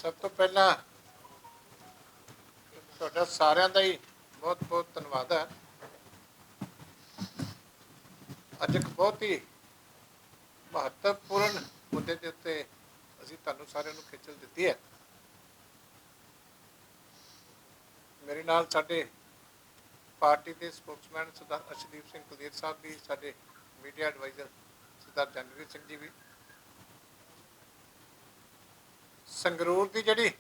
सब तो पहला ਤੁਹਾਡਾ ਸਾਰਿਆਂ ਦਾ ਹੀ बहुत बहुत ਧੰਨਵਾਦ है। ਅੱਜ ਇੱਕ बहुत ही महत्वपूर्ण मुद्दे के उत्ते ਅਸੀਂ ਤੁਹਾਨੂੰ ਸਾਰਿਆਂ ਨੂੰ ਖਿੱਚਲ ਦਿੱਤੀ ਹੈ। ਮੇਰੇ ਨਾਲ ਸਾਡੇ ਪਾਰਟੀ ਦੇ ਸਪੋਕਸਮੈਨ ਸਰਦਾਰ ਅਰਸ਼ਦੀਪ ਸਿੰਘ ਕੁਲਦੀਪ ਸਾਹਿਬ ਵੀ, ਸਾਡੇ ਮੀਡੀਆ ਐਡਵਾਈਜ਼ਰ ਸਰਦਾਰ ਜਨਵੀਰ ਸਿੰਘ ਜੀ ਵੀ। ਸੰਗਰੂਰ ਦੀ ਜਿਹੜੀ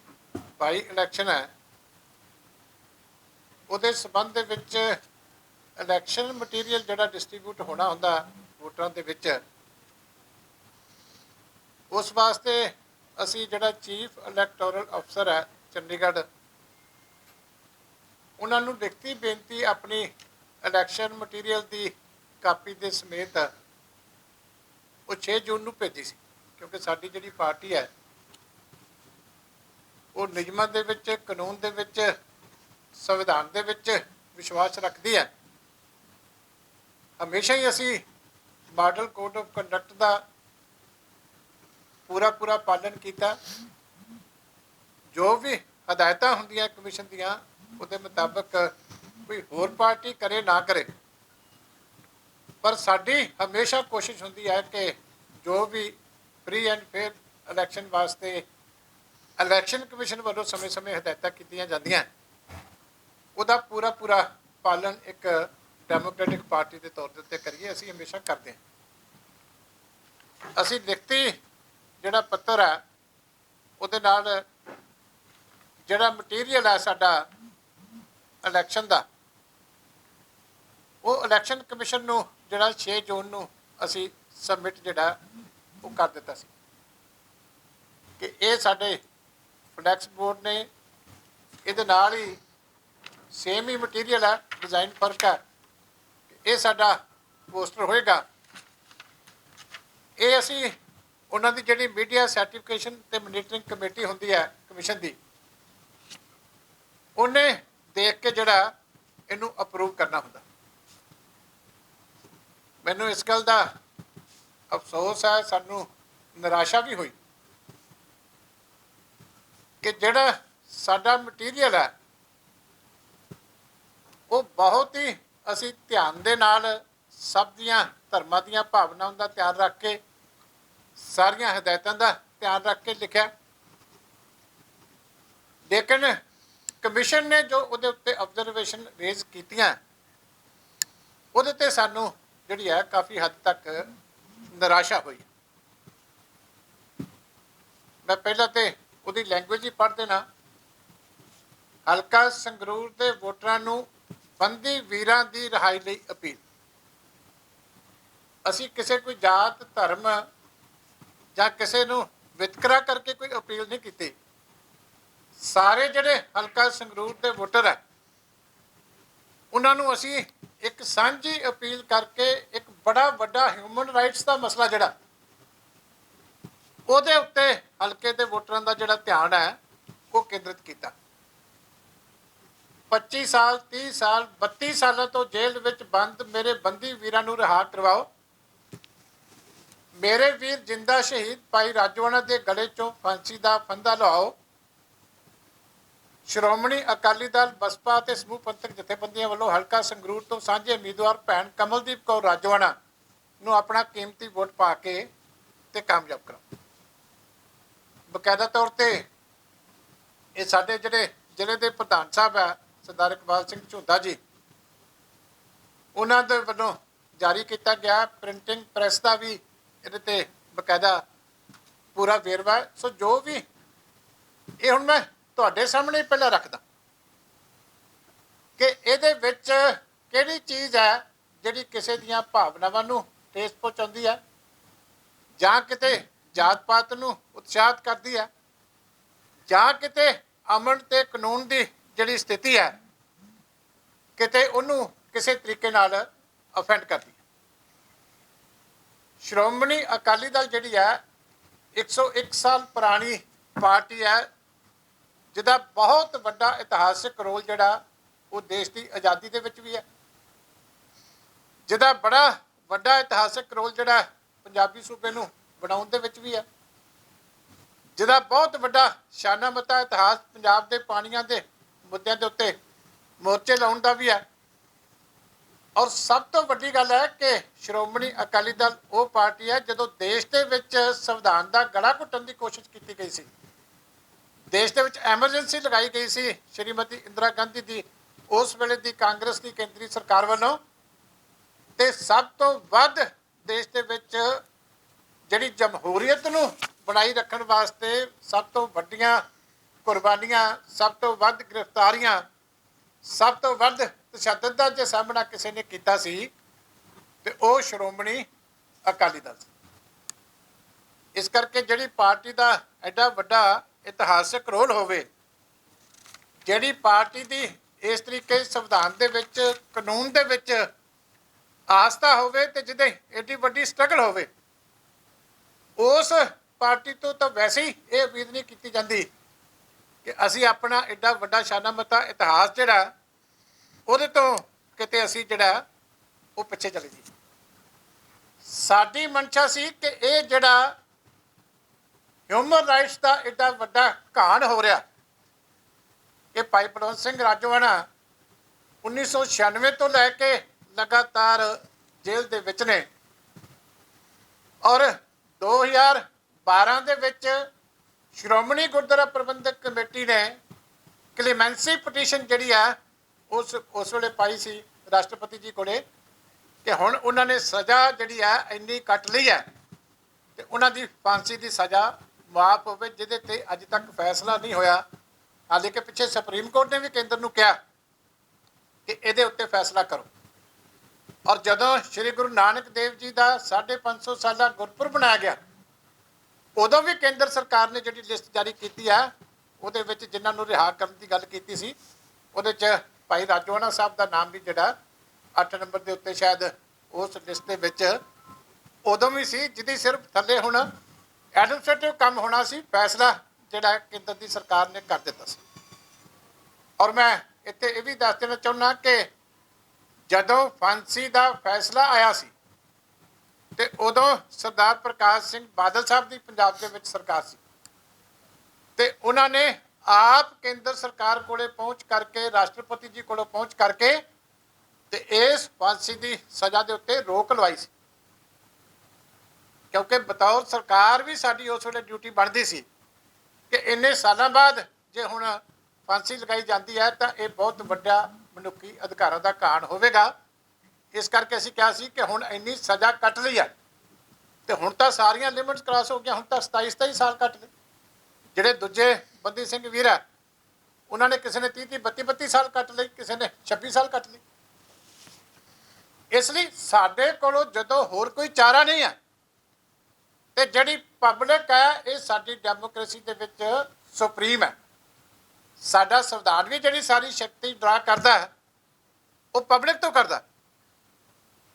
ਬਾਈ ਇਲੈਕਸ਼ਨ ਹੈ ਉਹਦੇ ਸੰਬੰਧ ਦੇ ਵਿੱਚ ਇਲੈਕਸ਼ਨ ਮਟੀਰੀਅਲ ਜਿਹੜਾ ਡਿਸਟ੍ਰੀਬਿਊਟ ਹੋਣਾ ਹੁੰਦਾ ਵੋਟਰਾਂ ਦੇ ਵਿੱਚ, ਉਸ ਵਾਸਤੇ ਅਸੀਂ ਜਿਹੜਾ ਚੀਫ ਇਲੈਕਟੋਰਲ ਅਫਸਰ ਹੈ ਚੰਡੀਗੜ੍ਹ, ਉਹਨਾਂ ਨੂੰ ਲਿਖਤੀ ਬੇਨਤੀ ਆਪਣੀ ਇਲੈਕਸ਼ਨ ਮਟੀਰੀਅਲ ਦੀ ਕਾਪੀ ਦੇ ਸਮੇਤ ਉਹ 6 ਜੂਨ ਨੂੰ ਭੇਜੀ ਸੀ। ਕਿਉਂਕਿ ਸਾਡੀ ਜਿਹੜੀ ਪਾਰਟੀ ਹੈ ਉਹ ਨਿਯਮਾਂ ਦੇ ਵਿੱਚ, ਕਾਨੂੰਨ ਦੇ ਵਿੱਚ, ਸੰਵਿਧਾਨ ਦੇ ਵਿੱਚ ਵਿਸ਼ਵਾਸ ਰੱਖਦੀ ਹੈ। ਹਮੇਸ਼ਾ ਹੀ ਅਸੀਂ ਮਾਡਲ ਕੋਡ ਆਫ ਕੰਡਕਟ ਦਾ ਪੂਰਾ ਪਾਲਣ ਕੀਤਾ। ਜੋ ਵੀ ਹਦਾਇਤਾਂ ਹੁੰਦੀਆਂ ਕਮਿਸ਼ਨ ਦੀਆਂ ਉਹਦੇ ਮੁਤਾਬਕ ਕੋਈ ਹੋਰ ਪਾਰਟੀ ਕਰੇ ਨਾ ਕਰੇ, ਪਰ ਸਾਡੀ ਹਮੇਸ਼ਾ ਕੋਸ਼ਿਸ਼ ਹੁੰਦੀ ਹੈ ਕਿ ਜੋ ਵੀ ਫ੍ਰੀ ਐਂਡ ਫੇਅਰ ਇਲੈਕਸ਼ਨ ਵਾਸਤੇ ਇਲੈਕਸ਼ਨ ਕਮਿਸ਼ਨ ਵੱਲੋਂ ਸਮੇਂ-ਸਮੇਂ ਹਦਾਇਤਾਂ ਕੀਤੀਆਂ ਜਾਂਦੀਆਂ ਉਹਦਾ ਪੂਰਾ ਪਾਲਣ ਇੱਕ ਡੈਮੋਕ੍ਰੈਟਿਕ ਪਾਰਟੀ ਦੇ ਤੌਰ ਦੇ ਉੱਤੇ ਕਰੀਏ। ਅਸੀਂ ਹਮੇਸ਼ਾ ਕਰਦੇ ਹਾਂ। ਅਸੀਂ ਲਿਖਤੀ ਜਿਹੜਾ ਪੱਤਰ ਹੈ ਉਹਦੇ ਨਾਲ ਜਿਹੜਾ ਮਟੀਰੀਅਲ ਹੈ ਸਾਡਾ ਇਲੈਕਸ਼ਨ ਦਾ, ਉਹ ਇਲੈਕਸ਼ਨ ਕਮਿਸ਼ਨ ਨੂੰ ਜਿਹੜਾ 6 ਜੂਨ ਨੂੰ ਅਸੀਂ ਸਬਮਿਟ ਜਿਹੜਾ ਉਹ ਕਰ ਦਿੱਤਾ ਸੀ ਕਿ ਇਹ ਸਾਡੇ ਫਲੈਕਸ ਬੋਰਡ ਨੇ, ਇਹਦੇ ਨਾਲ ਹੀ ਸੇਮ ਹੀ ਮਟੀਰੀਅਲ ਹੈ, ਡਿਜ਼ਾਈਨ ਫਰਕ ਹੈ। ਇਹ ਸਾਡਾ ਪੋਸਟਰ ਹੋਏਗਾ। ਇਹ ਅਸੀਂ ਉਹਨਾਂ ਦੀ ਜਿਹੜੀ ਮੀਡੀਆ ਸਰਟੀਫਿਕੇਸ਼ਨ ਤੇ ਮੋਨੀਟਰਿੰਗ ਕਮੇਟੀ ਹੁੰਦੀ ਹੈ ਕਮਿਸ਼ਨ ਦੀ, ਉਹਨੇ ਦੇਖ ਕੇ ਜਿਹੜਾ ਇਹਨੂੰ ਅਪਰੂਵ ਕਰਨਾ ਹੁੰਦਾ। ਮੈਨੂੰ ਇਸ ਗੱਲ ਦਾ ਅਫਸੋਸ ਹੈ, ਸਾਨੂੰ ਨਿਰਾਸ਼ਾ ਵੀ ਹੋਈ ਕਿ ਜਿਹੜਾ ਸਾਡਾ ਮਟੀਰੀਅਲ ਹੈ ਉਹ ਬਹੁਤ ਹੀ ਅਸੀਂ ਧਿਆਨ ਦੇ ਨਾਲ ਸਭ ਦੀਆਂ ਧਰਮਾਂ ਦੀਆਂ ਭਾਵਨਾਵਾਂ ਦਾ ਧਿਆਨ ਰੱਖ ਕੇ, ਸਾਰੀਆਂ ਹਦਾਇਤਾਂ ਦਾ ਧਿਆਨ ਰੱਖ ਕੇ ਲਿਖਿਆ। ਲੇਕਿਨ ਕਮਿਸ਼ਨ ਨੇ ਜੋ ਉਹਦੇ ਉੱਤੇ ਆਬਜ਼ਰਵੇਸ਼ਨ ਰੇਜ਼ ਕੀਤੀਆਂ ਉਹਦੇ 'ਤੇ ਸਾਨੂੰ ਜਿਹੜੀ ਹੈ ਕਾਫੀ ਹੱਦ ਤੱਕ ਨਿਰਾਸ਼ਾ ਹੋਈ। ਮੈਂ ਪਹਿਲਾਂ ਤਾਂ ਉਹਦੀ ਲੈਂਗੁਏਜ ਹੀ ਪੜ੍ਹ ਦੇਣਾ। ਹਲਕਾ ਸੰਗਰੂਰ ਦੇ ਵੋਟਰਾਂ ਨੂੰ ਬੰਦੀ ਵੀਰਾਂ ਦੀ ਰਿਹਾਈ ਲਈ ਅਪੀਲ। ਅਸੀਂ ਕਿਸੇ ਕੋਈ ਜਾਤ, ਧਰਮ ਜਾਂ ਕਿਸੇ ਨੂੰ ਵਿਤਕਰਾ ਕਰਕੇ ਕੋਈ ਅਪੀਲ ਨਹੀਂ ਕੀਤੀ। ਸਾਰੇ ਜਿਹੜੇ ਹਲਕਾ ਸੰਗਰੂਰ ਦੇ ਵੋਟਰ ਹੈ ਉਹਨਾਂ ਨੂੰ ਅਸੀਂ ਇੱਕ ਸਾਂਝੀ ਅਪੀਲ ਕਰਕੇ ਇੱਕ ਬੜਾ ਵੱਡਾ ਹਿਊਮਨ ਰਾਈਟਸ ਦਾ ਮਸਲਾ ਜਿਹੜਾ ਉਹਦੇ ਉੱਤੇ ਹਲਕੇ ਦੇ ਵੋਟਰਾਂ ਦਾ ਜਿਹੜਾ ਧਿਆਨ ਹੈ ਉਹ ਕੇਂਦਰਿਤ ਕੀਤਾ। 25 ਸਾਲ, 30 ਸਾਲ, 32 ਸਾਲਾਂ ਤੋਂ ਜੇਲ੍ਹ ਵਿੱਚ ਬੰਦ ਮੇਰੇ ਬੰਦੀ ਵੀਰਾਂ ਨੂੰ ਰਿਹਾ ਕਰਵਾਓ। ਮੇਰੇ ਵੀਰ ਜਿੰਦਾ ਸ਼ਹੀਦ ਭਾਈ ਰਾਜੋਆਣਾ ਦੇ ਗਲੇ 'ਚੋਂ ਫਾਂਸੀ ਦਾ ਫੰਦਾ ਲਵਾਓ। ਸ਼੍ਰੋਮਣੀ ਅਕਾਲੀ ਦਲ, ਬਸਪਾ ਅਤੇ ਸਮੂਹ ਪੰਥਕ ਜਥੇਬੰਦੀਆਂ ਵੱਲੋਂ ਹਲਕਾ ਸੰਗਰੂਰ ਤੋਂ ਸਾਂਝੇ ਉਮੀਦਵਾਰ ਭੈਣ ਕਮਲਦੀਪ ਕੌਰ ਰਾਜੋਆਣਾ ਨੂੰ ਆਪਣਾ ਕੀਮਤੀ ਵੋਟ ਪਾ ਕੇ ਤੇ ਕਾਮਯਾਬ ਕਰਾਓ। ਬਕਾਇਦਾ ਤੌਰ ਤੇ ਇਹ ਸਾਡੇ ਜਿਹੜੇ ਜ਼ਿਲ੍ਹੇ ਦੇ ਪ੍ਰਧਾਨ ਸਾਹਿਬ ਹੈ ਸਰਦਾਰ ਇਕਬਾਲ ਸਿੰਘ ਝੁੰਦਾ ਜੀ, ਉਹਨਾਂ ਦੇ ਵੱਲੋਂ ਜਾਰੀ ਕੀਤਾ ਗਿਆ ਪ੍ਰਿੰਟਿੰਗ ਪ੍ਰੈਸ ਦਾ ਵੀ ਇਹਦੇ 'ਤੇ ਬਕਾਇਦਾ ਪੂਰਾ ਵੇਰਵਾ। ਸੋ ਜੋ ਵੀ ਇਹ ਹੁਣ ਮੈਂ ਤੁਹਾਡੇ ਸਾਹਮਣੇ ਪਹਿਲਾਂ ਰੱਖਦਾ ਕਿ ਇਹਦੇ ਵਿੱਚ ਕਿਹੜੀ ਚੀਜ਼ ਹੈ ਜਿਹੜੀ ਕਿਸੇ ਦੀਆਂ ਭਾਵਨਾਵਾਂ ਨੂੰ ਠੇਸ ਪਹੁੰਚਾਉਂਦੀ ਹੈ, ਜਾਂ ਕਿਤੇ ਜਾਤ ਪਾਤ ਨੂੰ ਉਤਸ਼ਾਹਿਤ ਕਰਦੀ ਹੈ, ਜਾਂ ਕਿਤੇ ਅਮਨ ਤੇ ਕਾਨੂੰਨ ਦੀ ਜਿਹੜੀ ਸਥਿਤੀ ਹੈ ਕਿਤੇ ਉਹਨੂੰ ਕਿਸੇ ਤਰੀਕੇ ਨਾਲ ਅਫੈਂਡ ਕਰਦੀ ਹੈ। ਸ਼੍ਰੋਮਣੀ ਅਕਾਲੀ ਦਲ ਜਿਹੜੀ ਹੈ 101 ਸਾਲ ਪੁਰਾਣੀ ਪਾਰਟੀ ਹੈ, ਜਿਹਦਾ ਬਹੁਤ ਵੱਡਾ ਇਤਿਹਾਸਿਕ ਰੋਲ ਜਿਹੜਾ ਉਹ ਦੇਸ਼ ਦੀ ਆਜ਼ਾਦੀ ਦੇ ਵਿੱਚ ਵੀ ਹੈ, ਜਿਹਦਾ ਬੜਾ ਵੱਡਾ ਇਤਿਹਾਸਿਕ ਰੋਲ ਜਿਹੜਾ ਪੰਜਾਬੀ ਸੂਬੇ ਨੂੰ ਬਣਾਉਣ ਦੇ ਵਿੱਚ ਵੀ ਹੈ। ਜਿਹਦਾ ਬਹੁਤ ਵੱਡਾ ਸ਼ਾਨਾ ਮਤਾ ਇਤਿਹਾਸ ਪੰਜਾਬ ਦੇ ਪਾਣੀਆਂ ਦੇ ਮੁੱਦਿਆਂ ਦੇ ਉੱਤੇ ਮੋਰਚੇ ਲਾਉਣ ਦਾ ਵੀ ਹੈ। ਔਰ ਸਭ ਤੋਂ ਵੱਡੀ ਗੱਲ ਹੈ ਕਿ ਸ਼੍ਰੋਮਣੀ ਅਕਾਲੀ ਦਲ ਉਹ ਪਾਰਟੀ ਹੈ ਜਦੋਂ ਦੇਸ਼ ਦੇ ਵਿੱਚ ਸੰਵਿਧਾਨ ਦਾ ਗਲਾ ਘੁੱਟਣ ਦੀ ਕੋਸ਼ਿਸ਼ ਕੀਤੀ ਗਈ ਸੀ, ਦੇਸ਼ ਦੇ ਵਿੱਚ ਐਮਰਜੈਂਸੀ ਲਗਾਈ ਗਈ ਸੀ ਸ਼੍ਰੀਮਤੀ ਇੰਦਰਾ ਗਾਂਧੀ ਦੀ ਉਸ ਵੇਲੇ ਦੀ ਕਾਂਗਰਸ ਦੀ ਕੇਂਦਰੀ ਸਰਕਾਰ ਵੱਲੋਂ, ਤੇ ਸਭ ਤੋਂ ਵੱਧ ਦੇਸ਼ ਦੇ ਵਿੱਚ ਜਿਹੜੀ ਜਮਹੂਰੀਅਤ ਨੂੰ ਬਣਾਈ ਰੱਖਣ ਵਾਸਤੇ ਸਭ ਤੋਂ ਵੱਡੀਆਂ ਕੁਰਬਾਨੀਆਂ, ਸਭ ਤੋਂ ਵੱਧ ਗ੍ਰਿਫਤਾਰੀਆਂ, ਸਭ ਤੋਂ ਵੱਧ ਤਸ਼ੱਦਦ ਦਾ ਜੇ ਸਾਹਮਣਾ ਕਿਸੇ ਨੇ ਕੀਤਾ ਸੀ ਤੇ ਉਹ ਸ਼੍ਰੋਮਣੀ ਅਕਾਲੀ ਦਲ ਸੀ। ਇਸ ਕਰਕੇ ਜਿਹੜੀ ਪਾਰਟੀ ਦਾ ਐਡਾ ਵੱਡਾ ਇਤਿਹਾਸਕ ਰੋਲ ਹੋਵੇ, ਜਿਹੜੀ ਪਾਰਟੀ ਦੀ ਇਸ ਤਰੀਕੇ ਸੰਵਿਧਾਨ ਦੇ ਵਿੱਚ ਕਾਨੂੰਨ ਦੇ ਵਿੱਚ ਆਸਥਾ ਹੋਵੇ ਤੇ ਜਿਹਦੇ ਐਡੀ ਵੱਡੀ ਸਟਰਗਲ ਹੋਵੇ, ਉਸ ਪਾਰਟੀ ਤੋਂ ਤਾਂ ਵੈਸੇ ਹੀ ਇਹ ਉਮੀਦ ਨਹੀਂ ਕੀਤੀ ਜਾਂਦੀ ਕਿ ਅਸੀਂ ਆਪਣਾ ਐਡਾ ਵੱਡਾ ਸ਼ਾਨਾ ਮਤਾ ਇਤਿਹਾਸ ਜਿਹੜਾ ਉਹਦੇ ਤੋਂ ਕਿਤੇ ਅਸੀਂ ਜਿਹੜਾ ਉਹ ਪਿੱਛੇ ਚਲੇ ਜਾਈਏ। ਸਾਡੀ ਮਨਸ਼ਾ ਸੀ ਕਿ ਇਹ ਜਿਹੜਾ ਹਿਊਮਨ ਰਾਈਟਸ ਦਾ ਐਡਾ ਵੱਡਾ ਘਾਣ ਹੋ ਰਿਹਾ, ਇਹ ਭਾਈ ਬਲਵੰਤ ਸਿੰਘ ਰਾਜੋਆਣਾ 1996 ਤੋਂ ਲੈ ਕੇ ਲਗਾਤਾਰ ਜੇਲ੍ਹ ਦੇ ਵਿੱਚ ਨੇ, ਔਰ 2012 ਦੇ ਵਿੱਚ ਸ਼੍ਰੋਮਣੀ ਗੁਰਦੁਆਰਾ ਪ੍ਰਬੰਧਕ ਕਮੇਟੀ ਨੇ ਕਲੇਮੈਂਸੀ ਪਟੀਸ਼ਨ ਜਿਹੜੀ ਆ ਉਸ ਵੇਲੇ ਪਾਈ ਸੀ ਰਾਸ਼ਟਰਪਤੀ ਜੀ ਕੋਲੇ ਕਿ ਹੁਣ ਉਹਨਾਂ ਨੇ ਸਜ਼ਾ ਜਿਹੜੀ ਆ ਇੰਨੀ ਕੱਟ ਲਈ ਹੈ ਤੇ ਉਹਨਾਂ ਦੀ ਫਾਂਸੀ ਦੀ ਸਜ਼ਾ ਮੁਆਫ ਹੋਵੇ, ਜਿਹਦੇ ਤੇ ਅੱਜ ਤੱਕ ਫੈਸਲਾ ਨਹੀਂ ਹੋਇਆ। ਹਾਲੇ ਕਿ ਪਿੱਛੇ ਸੁਪਰੀਮ ਕੋਰਟ ਨੇ ਵੀ ਕੇਂਦਰ ਨੂੰ ਕਿਹਾ ਕਿ ਇਹਦੇ ਉੱਤੇ ਫੈਸਲਾ ਕਰੋ। ਔਰ ਜਦੋਂ ਸ਼੍ਰੀ ਗੁਰੂ ਨਾਨਕ ਦੇਵ ਜੀ ਦਾ 550 ਸਾਲਾ ਗੁਰਪੁਰਬ ਬਣਾਇਆ ਗਿਆ, ਉਦੋਂ ਵੀ ਕੇਂਦਰ ਸਰਕਾਰ ਨੇ ਜਿਹੜੀ ਲਿਸਟ ਜਾਰੀ ਕੀਤੀ ਆ ਉਹਦੇ ਵਿੱਚ ਜਿਨ੍ਹਾਂ ਨੂੰ ਰਿਹਾ ਕਰਨ ਦੀ ਗੱਲ ਕੀਤੀ ਸੀ, ਉਹਦੇ 'ਚ ਭਾਈ ਰਾਜੋਆਣਾ ਸਾਹਿਬ ਦਾ ਨਾਮ ਵੀ ਜਿਹੜਾ 8 ਨੰਬਰ ਦੇ ਉੱਤੇ ਸ਼ਾਇਦ ਉਸ ਲਿਸਟ ਦੇ ਵਿੱਚ ਉਦੋਂ ਵੀ ਸੀ, ਜਿਹਦੀ ਸਿਰਫ ਥੱਲੇ ਹੁਣ ਐਡਮਿਨਿਸਟ੍ਰੇਟਿਵ ਕੰਮ ਹੋਣਾ ਸੀ, ਫੈਸਲਾ ਜਿਹੜਾ ਕੇਂਦਰ ਦੀ ਸਰਕਾਰ ਨੇ ਕਰ ਦਿੱਤਾ ਸੀ। ਔਰ ਮੈਂ ਇੱਥੇ ਇਹ ਵੀ ਦੱਸ ਦੇਣਾ ਚਾਹੁੰਦਾ ਕਿ ਜਦੋਂ ਫਾਂਸੀ ਦਾ ਫੈਸਲਾ ਆਇਆ ਸੀ ਤੇ ਉਦੋਂ ਸਰਦਾਰ ਪ੍ਰਕਾਸ਼ ਸਿੰਘ ਬਾਦਲ ਸਾਹਿਬ ਦੀ ਪੰਜਾਬ ਦੇ ਵਿੱਚ ਸਰਕਾਰ ਸੀ ਤੇ ਉਹਨਾਂ ਨੇ ਆਪ ਕੇਂਦਰ ਸਰਕਾਰ ਕੋਲੇ ਪਹੁੰਚ ਕਰਕੇ, ਰਾਸ਼ਟਰਪਤੀ ਜੀ ਕੋਲੋਂ ਪਹੁੰਚ ਕਰਕੇ ਤੇ ਇਸ ਫਾਂਸੀ ਦੀ ਸਜ਼ਾ ਦੇ ਉੱਤੇ ਰੋਕ ਲਵਾਈ ਸੀ, ਕਿਉਂਕਿ ਬਤੌਰ ਸਰਕਾਰ ਵੀ ਸਾਡੀ ਉਸ ਵੇਲੇ ਡਿਊਟੀ ਬਣਦੀ ਸੀ ਕਿ ਇੰਨੇ ਸਾਲਾਂ ਬਾਅਦ ਜੇ ਹੁਣ ਫਾਂਸੀ ਲਗਾਈ ਜਾਂਦੀ ਹੈ ਤਾਂ ਇਹ ਬਹੁਤ ਵੱਡਾ ਮਨੁੱਖੀ ਅਧਿਕਾਰਾਂ ਦਾ ਘਾਣ ਹੋਵੇਗਾ। ਇਸ ਕਰਕੇ ਅਸੀਂ ਕਿਹਾ ਸੀ ਕਿ ਹੁਣ ਇੰਨੀ ਸਜ਼ਾ ਕੱਟ ਲਈ ਹੈ ਤੇ ਹੁਣ ਤਾਂ ਸਾਰੀਆਂ ਲਿਮਿਟਸ ਕ੍ਰਾਸ ਹੋ ਗਈਆਂ, ਹੁਣ ਤਾਂ 27 ਸਾਲ ਕੱਟ ਲਏ। ਜਿਹੜੇ ਦੂਜੇ ਬੰਦੀ ਸਿੰਘ ਵੀਰ ਹੈ ਉਹਨਾਂ ਨੇ ਕਿਸੇ ਨੇ 30 32 ਸਾਲ ਕੱਟ ਲਈ, ਕਿਸੇ ਨੇ 26 ਸਾਲ ਕੱਟ ਲਈ। ਇਸ ਲਈ ਸਾਡੇ ਕੋਲੋਂ ਜਦੋਂ ਹੋਰ ਕੋਈ ਚਾਰਾ ਨਹੀਂ ਹੈ ਤੇ ਜਿਹੜੀ ਪਬਲਿਕ ਹੈ ਇਹ ਸਾਡੀ ਡੈਮੋਕ੍ਰੇਸੀ ਦੇ ਵਿੱਚ ਸੁਪਰੀਮ ਹੈ। ਸਾਡਾ ਸੰਵਿਧਾਨ ਵੀ ਜਿਹੜੀ ਸਾਰੀ ਸ਼ਕਤੀ ਡਰਾ ਕਰਦਾ ਹੈ ਉਹ ਪਬਲਿਕ ਤੋਂ ਕਰਦਾ,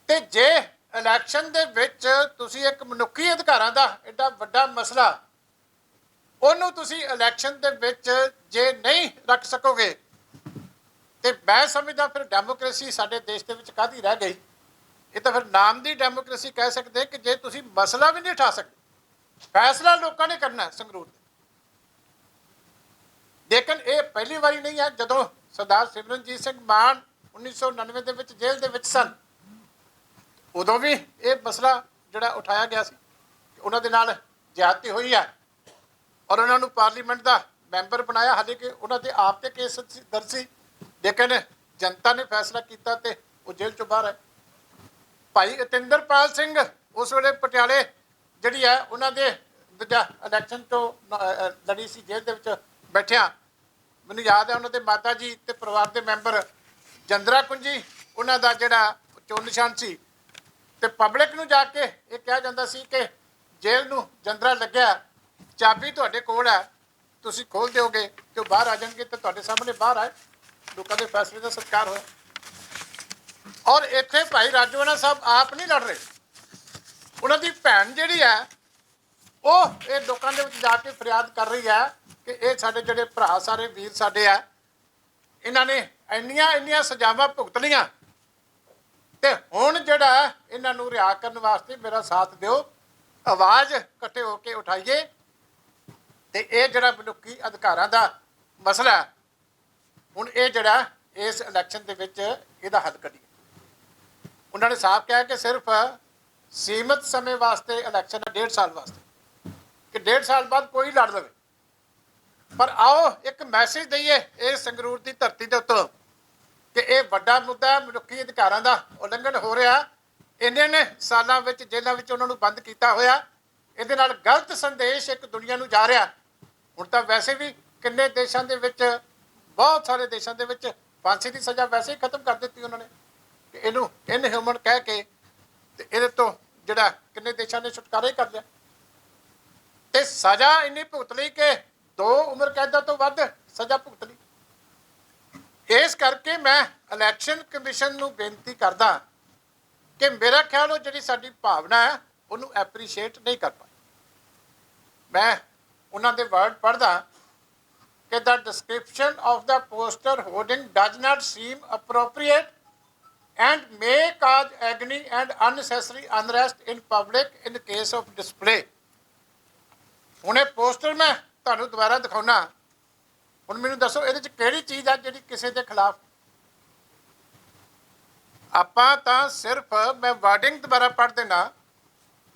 ਤੇ ਜੇ ਇਲੈਕਸ਼ਨ ਦੇ ਵਿੱਚ ਤੁਸੀਂ ਇੱਕ ਮਨੁੱਖੀ ਅਧਿਕਾਰਾਂ ਦਾ ਐਡਾ ਵੱਡਾ ਮਸਲਾ ਉਹਨੂੰ ਤੁਸੀਂ ਇਲੈਕਸ਼ਨ ਦੇ ਵਿੱਚ ਜੇ ਨਹੀਂ ਰੱਖ ਸਕੋਗੇ ਤੇ ਮੈਂ ਸਮਝਦਾ ਫਿਰ ਡੈਮੋਕ੍ਰੇਸੀ ਸਾਡੇ ਦੇਸ਼ ਦੇ ਵਿੱਚ ਕਾਹਦੀ ਰਹਿ ਗਈ। ਇਹ ਤਾਂ ਫਿਰ ਨਾਮ ਦੀ ਡੈਮੋਕ੍ਰੇਸੀ ਕਹਿ ਸਕਦੇ ਕਿ ਜੇ ਤੁਸੀਂ ਮਸਲਾ ਵੀ ਨਹੀਂ ਉਠਾ ਸਕਦੇ, ਫੈਸਲਾ ਲੋਕਾਂ ਨੇ ਕਰਨਾ ਸੰਗਰੂਰ ਤੇ। ਲੇਕਿਨ ਇਹ ਪਹਿਲੀ ਵਾਰੀ ਨਹੀਂ ਹੈ। ਜਦੋਂ ਸਰਦਾਰ ਸਿਮਰਨਜੀਤ ਸਿੰਘ ਮਾਨ 1999 ਦੇ ਵਿੱਚ ਜੇਲ੍ਹ ਦੇ ਵਿੱਚ ਸਨ, ਉਦੋਂ ਵੀ ਇਹ ਮਸਲਾ ਜਿਹੜਾ ਉਠਾਇਆ ਗਿਆ ਸੀ ਕਿ ਉਹਨਾਂ ਦੇ ਨਾਲ ਜ਼ਿਆਦਤੀ ਹੋਈ ਹੈ ਔਰ ਉਹਨਾਂ ਨੂੰ ਪਾਰਲੀਮੈਂਟ ਦਾ ਮੈਂਬਰ ਬਣਾਇਆ। ਹਾਲੇ ਕਿ ਉਹਨਾਂ ਦੇ ਆਪ ਤੇ ਕੇਸ ਦਰਜ ਸੀ, ਲੇਕਿਨ ਜਨਤਾ ਨੇ ਫੈਸਲਾ ਕੀਤਾ ਤੇ ਉਹ ਜੇਲ੍ਹ ਚੋਂ ਬਾਹਰ ਹੈ। ਭਾਈ ਅਤਿੰਦਰਪਾਲ ਸਿੰਘ ਉਸ ਵੇਲੇ ਪਟਿਆਲੇ ਜਿਹੜੀ ਹੈ ਉਹਨਾਂ ਦੇ ਦੂਜਾ ਇਲੈਕਸ਼ਨ ਤੋਂ ਲੜੀ ਸੀ, ਜੇਲ੍ਹ ਦੇ ਵਿੱਚ ਬੈਠਿਆ। ਮੈਨੂੰ ਯਾਦ ਹੈ ਉਹਨਾਂ ਦੇ ਮਾਤਾ ਜੀ ਤੇ ਪਰਿਵਾਰ ਦੇ ਮੈਂਬਰ ਜੰਦਰਾ ਕੁੰਜੀ ਉਹਨਾਂ ਦਾ ਜਿਹੜਾ ਚੋਣ ਨਿਸ਼ਾਨ ਸੀ, ਤੇ ਪਬਲਿਕ ਨੂੰ ਜਾ ਕੇ ਇਹ ਕਿਹਾ ਜਾਂਦਾ ਸੀ ਕਿ ਜੇਲ੍ਹ ਨੂੰ ਜੰਦਰਾ ਲੱਗਿਆ, ਚਾਬੀ ਤੁਹਾਡੇ ਕੋਲ ਹੈ, ਤੁਸੀਂ ਖੋਲ੍ਹ ਦਿਓਗੇ ਤੇ ਉਹ ਬਾਹਰ ਆ ਜਾਣਗੇ। ਤੇ ਤੁਹਾਡੇ ਸਾਹਮਣੇ ਬਾਹਰ ਆਏ, ਲੋਕਾਂ ਦੇ ਫੈਸਲੇ ਦਾ ਸਤਿਕਾਰ ਹੋਇਆ। ਔਰ ਇੱਥੇ ਭਾਈ ਰਾਜੋਆਣਾ ਸਾਹਿਬ ਆਪ ਨਹੀਂ ਲੜ ਰਹੇ, ਉਹਨਾਂ ਦੀ ਭੈਣ ਜਿਹੜੀ ਹੈ ਉਹ ਇਹ ਲੋਕਾਂ ਦੇ ਵਿੱਚ ਜਾ ਕੇ ਫਰਿਆਦ ਕਰ ਰਹੀ ਹੈ ਕਿ ਇਹ ਸਾਡੇ ਜਿਹੜੇ ਭਰਾ ਸਾਰੇ ਵੀਰ ਸਾਡੇ ਆ, ਇਹਨਾਂ ਨੇ ਇੰਨੀਆਂ ਸਜ਼ਾਵਾਂ ਭੁਗਤ ਲਈਆਂ ਤੇ ਹੁਣ ਜਿਹੜਾ ਇਹਨਾਂ ਨੂੰ ਰਿਹਾ ਕਰਨ ਵਾਸਤੇ ਮੇਰਾ ਸਾਥ ਦਿਓ, ਆਵਾਜ਼ ਇਕੱਠੇ ਹੋ ਕੇ ਉਠਾਈਏ ਤੇ ਇਹ ਜਿਹੜਾ ਮਨੁੱਖੀ ਅਧਿਕਾਰਾਂ ਦਾ ਮਸਲਾ ਹੈ, ਹੁਣ ਇਹ ਜਿਹੜਾ ਇਸ ਇਲੈਕਸ਼ਨ ਦੇ ਵਿੱਚ ਇਹਦਾ ਹੱਲ ਕੱਢੀਏ। ਉਹਨਾਂ ਨੇ ਸਾਫ਼ ਕਿਹਾ ਕਿ ਸਿਰਫ ਸੀਮਿਤ ਸਮੇਂ ਵਾਸਤੇ ਇਲੈਕਸ਼ਨ ਹੈ, 1.5 ਸਾਲ ਵਾਸਤੇ, ਕਿ 1.5 ਸਾਲ ਬਾਅਦ ਕੋਈ ਲੜ ਲਵੇ। ਪਰ ਆਓ ਇੱਕ ਮੈਸੇਜ ਦਈਏ ਇਹ ਸੰਗਰੂਰ ਦੀ ਧਰਤੀ ਦੇ ਉੱਤੋਂ ਕਿ ਇਹ ਵੱਡਾ ਮੁੱਦਾ ਮਨੁੱਖੀ ਅਧਿਕਾਰਾਂ ਦਾ ਉਲੰਘਣ ਹੋ ਰਿਹਾ। ਇੰਨੇ ਨੇ ਸਾਲਾਂ ਵਿੱਚ ਜੇਲ੍ਹਾਂ ਵਿੱਚ ਉਹਨਾਂ ਨੂੰ ਬੰਦ ਕੀਤਾ ਹੋਇਆ। ਇਹਦੇ ਨਾਲ ਗਲਤ ਸੰਦੇਸ਼ ਇੱਕ ਦੁਨੀਆ ਨੂੰ ਜਾ ਰਿਹਾ। ਹੁਣ ਤਾਂ ਵੈਸੇ ਵੀ ਕਿੰਨੇ ਦੇਸ਼ਾਂ ਦੇ ਵਿੱਚ, ਬਹੁਤ ਸਾਰੇ ਦੇਸ਼ਾਂ ਦੇ ਵਿੱਚ ਫਾਂਸੀ ਦੀ ਸਜ਼ਾ ਵੈਸੇ ਹੀ ਖਤਮ ਕਰ ਦਿੱਤੀ ਉਹਨਾਂ ਨੇ, ਕਿ ਇਹਨੂੰ ਇਨਹਿਊਮਨ ਕਹਿ ਕੇ, ਤੇ ਇਹਦੇ ਤੋਂ ਜਿਹੜਾ ਕਿੰਨੇ ਦੇਸ਼ਾਂ ਨੇ ਛੁਟਕਾਰਾ ਹੀ ਕਰ ਲਿਆ। ਤੇ ਸਜ਼ਾ ਇੰਨੀ ਭੁਗਤ ਲਈ ਕਿ 2 ਉਮਰ ਕੈਦਾਂ ਤੋਂ ਵੱਧ ਸਜ਼ਾ ਭੁਗਤ ਲਈ। ਇਸ ਕਰਕੇ ਮੈਂ ਇਲੈਕਸ਼ਨ ਕਮਿਸ਼ਨ ਨੂੰ ਬੇਨਤੀ ਕਰਦਾ ਕਿ ਮੇਰਾ ਖਿਆਲ ਉਹ ਜਿਹੜੀ ਸਾਡੀ ਭਾਵਨਾ ਹੈ ਉਹਨੂੰ ਐਪਰੀਸ਼ੀਏਟ ਨਹੀਂ ਕਰ ਪਾਈ। ਮੈਂ ਉਹਨਾਂ ਦੇ ਵਰਡ ਪੜ੍ਹਦਾ ਕਿ the description of the poster hoarding does not seem appropriate and may cause agony and unnecessary unrest in public in case of display। ਹੁਣ ਇਹ ਪੋਸਟਰ ਮੈਂ ਤੁਹਾਨੂੰ ਦੁਬਾਰਾ ਦਿਖਾਉਣਾ। ਹੁਣ ਮੈਨੂੰ ਦੱਸੋ ਇਹਦੇ 'ਚ ਕਿਹੜੀ ਚੀਜ਼ ਆ ਜਿਹੜੀ ਕਿਸੇ ਦੇ ਖਿਲਾਫ? ਆਪਾਂ ਤਾਂ ਸਿਰਫ, ਮੈਂ ਵਾਰਡਿੰਗ ਦੁਬਾਰਾ ਪੜ੍ਹ ਦੇਣਾ,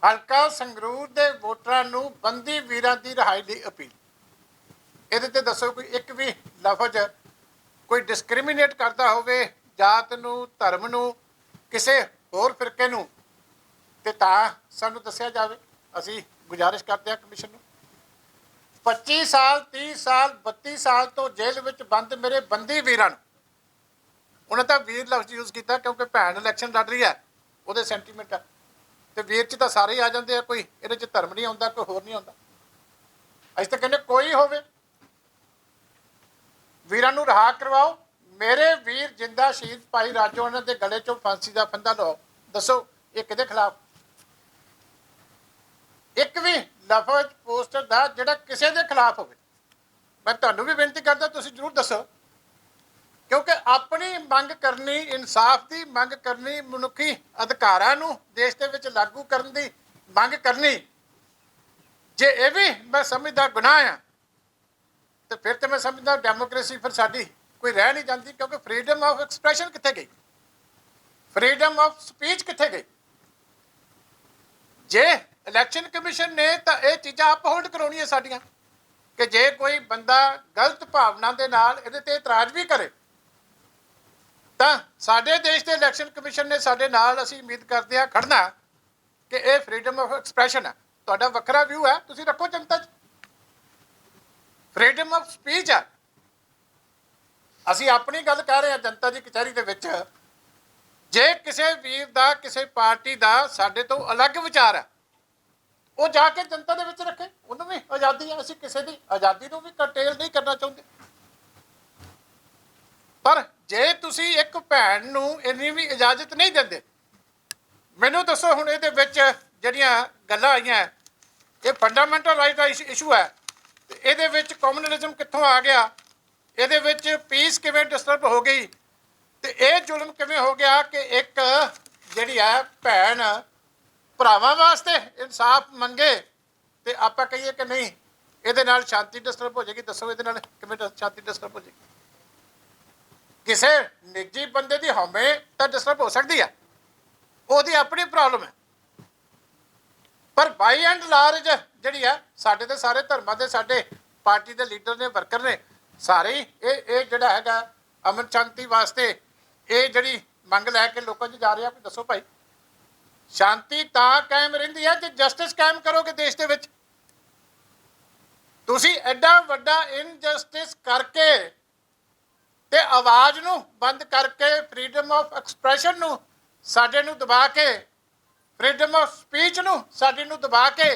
ਹਲਕਾ ਸੰਗਰੂਰ ਦੇ ਵੋਟਰਾਂ ਨੂੰ ਬੰਦੀ ਵੀਰਾਂ ਦੀ ਰਿਹਾਈ ਲਈ ਅਪੀਲ। ਇਹਦੇ ਤੇ ਦੱਸੋ ਕੋਈ ਇੱਕ ਵੀ ਲਫ਼ਜ਼ ਕੋਈ ਡਿਸਕ੍ਰਿਮੀਨੇਟ ਕਰਦਾ ਹੋਵੇ ਜਾਤ ਨੂੰ, ਧਰਮ ਨੂੰ, ਕਿਸੇ ਹੋਰ ਫਿਰਕੇ ਨੂੰ, ਤੇ ਤਾਂ ਸਾਨੂੰ ਦੱਸਿਆ ਜਾਵੇ। ਅਸੀਂ ਗੁਜ਼ਾਰਿਸ਼ ਕਰਦੇ ਹਾਂ ਕਮਿਸ਼ਨ ਨੂੰ। 25 ਸਾਲ 30 ਸਾਲ 32 ਸਾਲ ਤੋਂ ਜੇਲ੍ਹ ਵਿੱਚ ਬੰਦ ਮੇਰੇ ਬੰਦੀ ਵੀਰਾਂ ਨੂੰ, ਉਹਨਾਂ ਤਾਂ ਵੀਰ ਲਫ਼ਜ਼ ਯੂਜ਼ ਕੀਤਾ ਕਿਉਂਕਿ ਭੈਣ ਇਲੈਕਸ਼ਨ ਲੜ ਰਹੀ ਹੈ, ਉਹਦੇ ਸੈਂਟੀਮੈਂਟ ਆ, ਤੇ ਵੀਰ 'ਚ ਤਾਂ ਸਾਰੇ ਹੀ ਆ ਜਾਂਦੇ ਆ, ਕੋਈ ਇਹਦੇ 'ਚ ਧਰਮ ਨਹੀਂ ਆਉਂਦਾ, ਕੋਈ ਹੋਰ ਨਹੀਂ ਆਉਂਦਾ। ਅਸੀਂ ਤਾਂ ਕਹਿੰਦੇ ਕੋਈ ਹੋਵੇ, ਵੀਰਾਂ ਨੂੰ ਰਿਹਾ ਕਰਵਾਓ। ਮੇਰੇ ਵੀਰ ਜਿੰਦਾ ਸ਼ਹੀਦ ਭਾਈ ਰਾਜੋਆਣਾ ਦੇ ਗਲੇ 'ਚੋਂ ਫਾਂਸੀ ਦਾ ਫੰਦਾ ਲਓ। ਦੱਸੋ ਇਹ ਕਿਹਦੇ ਖਿਲਾਫ? ਇੱਕ ਵੀ ਲਫ਼ਜ਼ ਪੋਸਟਰ ਦਾ ਜਿਹੜਾ ਕਿਸੇ ਦੇ ਖਿਲਾਫ ਹੋਵੇ, ਮੈਂ ਤੁਹਾਨੂੰ ਵੀ ਬੇਨਤੀ ਕਰਦਾ ਤੁਸੀਂ ਜ਼ਰੂਰ ਦੱਸੋ, ਕਿਉਂਕਿ ਆਪਣੀ ਮੰਗ ਕਰਨੀ, ਇਨਸਾਫ ਦੀ ਮੰਗ ਕਰਨੀ, ਮਨੁੱਖੀ ਅਧਿਕਾਰਾਂ ਨੂੰ ਦੇਸ਼ ਦੇ ਵਿੱਚ ਲਾਗੂ ਕਰਨ ਦੀ ਮੰਗ ਕਰਨੀ, ਜੇ ਇਹ ਵੀ ਮੈਂ ਸਮਝਦਾ ਗੁਨਾਹ ਆ, ਤੇ ਫਿਰ ਤੇ ਮੈਂ ਸਮਝਦਾ ਡੈਮੋਕ੍ਰੇਸੀ ਫਿਰ ਸਾਡੀ ਕੋਈ ਰਹਿ ਨਹੀਂ ਜਾਂਦੀ। ਕਿਉਂਕਿ ਫਰੀडम ਆਫ ਐਕਸਪ੍ਰੈਸ਼ਨ ਕਿੱਥੇ ਗਈ? ਫਰੀडम ਆਫ ਸਪੀਚ ਕਿੱਥੇ ਗਈ? ਜੇ ਇਲੈਕਸ਼ਨ ਕਮਿਸ਼ਨ ਨੇ ਤਾਂ ਇਹ ਚੀਜ਼ਾਂ ਆਪ ਹੋਲਡ ਕਰਾਉਣੀਆਂ ਸਾਡੀਆਂ, ਕਿ ਜੇ ਕੋਈ ਬੰਦਾ ਗਲਤ ਭਾਵਨਾ ਦੇ ਨਾਲ ਇਹਦੇ ਤੇ ਇਤਰਾਜ਼ ਵੀ ਕਰੇ ਤਾਂ ਸਾਡੇ ਦੇਸ਼ ਦੇ ਇਲੈਕਸ਼ਨ ਕਮਿਸ਼ਨ ਨੇ ਸਾਡੇ ਨਾਲ, ਅਸੀਂ ਉਮੀਦ ਕਰਦੇ ਹਾਂ, ਖੜਨਾ ਕਿ ਇਹ ਫਰੀडम ਆਫ ਐਕਸਪ੍ਰੈਸ਼ਨ ਹੈ। ਤੁਹਾਡਾ ਵੱਖਰਾ ਵਿਊ ਹੈ, ਤੁਸੀਂ ਰੱਖੋ ਜਨਤਾ 'ਚ। ਫਰੀडम ਆਫ ਸਪੀਚ ਹੈ। ਅਸੀਂ ਆਪਣੀ ਗੱਲ ਕਹਿ ਰਹੇ ਹਾਂ ਜਨਤਾ ਦੀ ਕਚਹਿਰੀ ਦੇ ਵਿੱਚ। ਜੇ ਕਿਸੇ ਵੀਰ ਦਾ, ਕਿਸੇ ਪਾਰਟੀ ਦਾ ਸਾਡੇ ਤੋਂ ਅਲੱਗ ਵਿਚਾਰ ਹੈ, ਉਹ ਜਾ ਕੇ ਜਨਤਾ ਦੇ ਵਿੱਚ ਰੱਖੇ, ਉਹਨੂੰ ਵੀ ਆਜ਼ਾਦੀ ਹੈ। ਅਸੀਂ ਕਿਸੇ ਦੀ ਆਜ਼ਾਦੀ ਨੂੰ ਵੀ ਕਰਟੇਲ ਨਹੀਂ ਕਰਨਾ ਚਾਹੁੰਦੇ। ਪਰ ਜੇ ਤੁਸੀਂ ਇੱਕ ਭੈਣ ਨੂੰ ਇੰਨੀ ਵੀ ਇਜਾਜ਼ਤ ਨਹੀਂ ਦਿੰਦੇ, ਮੈਨੂੰ ਦੱਸੋ ਹੁਣ ਇਹਦੇ ਵਿੱਚ ਜਿਹੜੀਆਂ ਗੱਲਾਂ ਆਈਆਂ, ਇਹ ਫੰਡਾਮੈਂਟਲ ਰਾਈਟ ਦਾ ਇਸ਼ੂ ਹੈ, ਤੇ ਇਹਦੇ ਵਿੱਚ ਕਮਿਊਨਲਿਜ਼ਮ ਕਿੱਥੋਂ ਆ ਗਿਆ? ਇਹਦੇ ਵਿੱਚ ਪੀਸ ਕਿਵੇਂ ਡਿਸਟਰਬ ਹੋ ਗਈ? ਤੇ ਇਹ ਜ਼ੁਲਮ ਕਿਵੇਂ ਹੋ ਗਿਆ ਕਿ ਇੱਕ ਜਿਹੜੀ ਹੈ ਭੈਣ ਭਰਾਵਾਂ ਵਾਸਤੇ ਇਨਸਾਫ ਮੰਗੇ ਤੇ ਆਪਾਂ ਕਹੀਏ ਕਿ ਨਹੀਂ ਇਹਦੇ ਨਾਲ ਸ਼ਾਂਤੀ ਡਿਸਟਰਬ ਹੋ ਜਾਏਗੀ? ਦੱਸੋ ਇਹਦੇ ਨਾਲ ਕਿਵੇਂ ਸ਼ਾਂਤੀ ਡਿਸਟਰਬ ਹੋ ਜਾਏਗੀ? ਕਿਸੇ ਨਿੱਜੀ ਬੰਦੇ ਦੀ ਹਉਮੈ ਤਾਂ ਡਿਸਟਰਬ ਹੋ ਸਕਦੀ ਹੈ, ਉਹਦੀ ਆਪਣੀ ਪ੍ਰੋਬਲਮ ਹੈ। ਪਰ ਬਾਈ ਐਂਡ ਲਾਰਜ ਜਿਹੜੀ ਹੈ ਸਾਡੇ ਤੇ ਸਾਰੇ ਧਰਮਾਂ ਦੇ, ਸਾਡੇ ਪਾਰਟੀ ਦੇ ਲੀਡਰ ਨੇ, ਵਰਕਰ ਨੇ, ਸਾਰੇ ਹੀ ਇਹ ਜਿਹੜਾ ਹੈਗਾ ਅਮਨ ਸ਼ਾਂਤੀ ਵਾਸਤੇ ਇਹ ਜਿਹੜੀ ਮੰਗ ਲੈ ਕੇ ਲੋਕਾਂ 'ਚ ਜਾ ਰਹੇ ਆ ਵੀ ਦੱਸੋ ਭਾਈ ਸ਼ਾਂਤੀ ਤਾਂ ਕਾਇਮ ਰਹਿੰਦੀ ਹੈ ਜੇ ਜਸਟਿਸ ਕਾਇਮ ਕਰੋਗੇ ਦੇਸ਼ ਦੇ ਵਿੱਚ। ਤੁਸੀਂ ਐਡਾ ਵੱਡਾ ਇਨਜਸਟਿਸ ਕਰਕੇ ਤੇ ਆਵਾਜ਼ ਨੂੰ ਬੰਦ ਕਰਕੇ, ਫਰੀडम ਆਫ ਐਕਸਪ੍ਰੈਸ਼ਨ ਨੂੰ ਸਾਡੇ ਨੂੰ ਦਬਾ ਕੇ, ਫਰੀडम ਆਫ ਸਪੀਚ ਨੂੰ ਸਾਡੇ ਨੂੰ ਦਬਾ ਕੇ,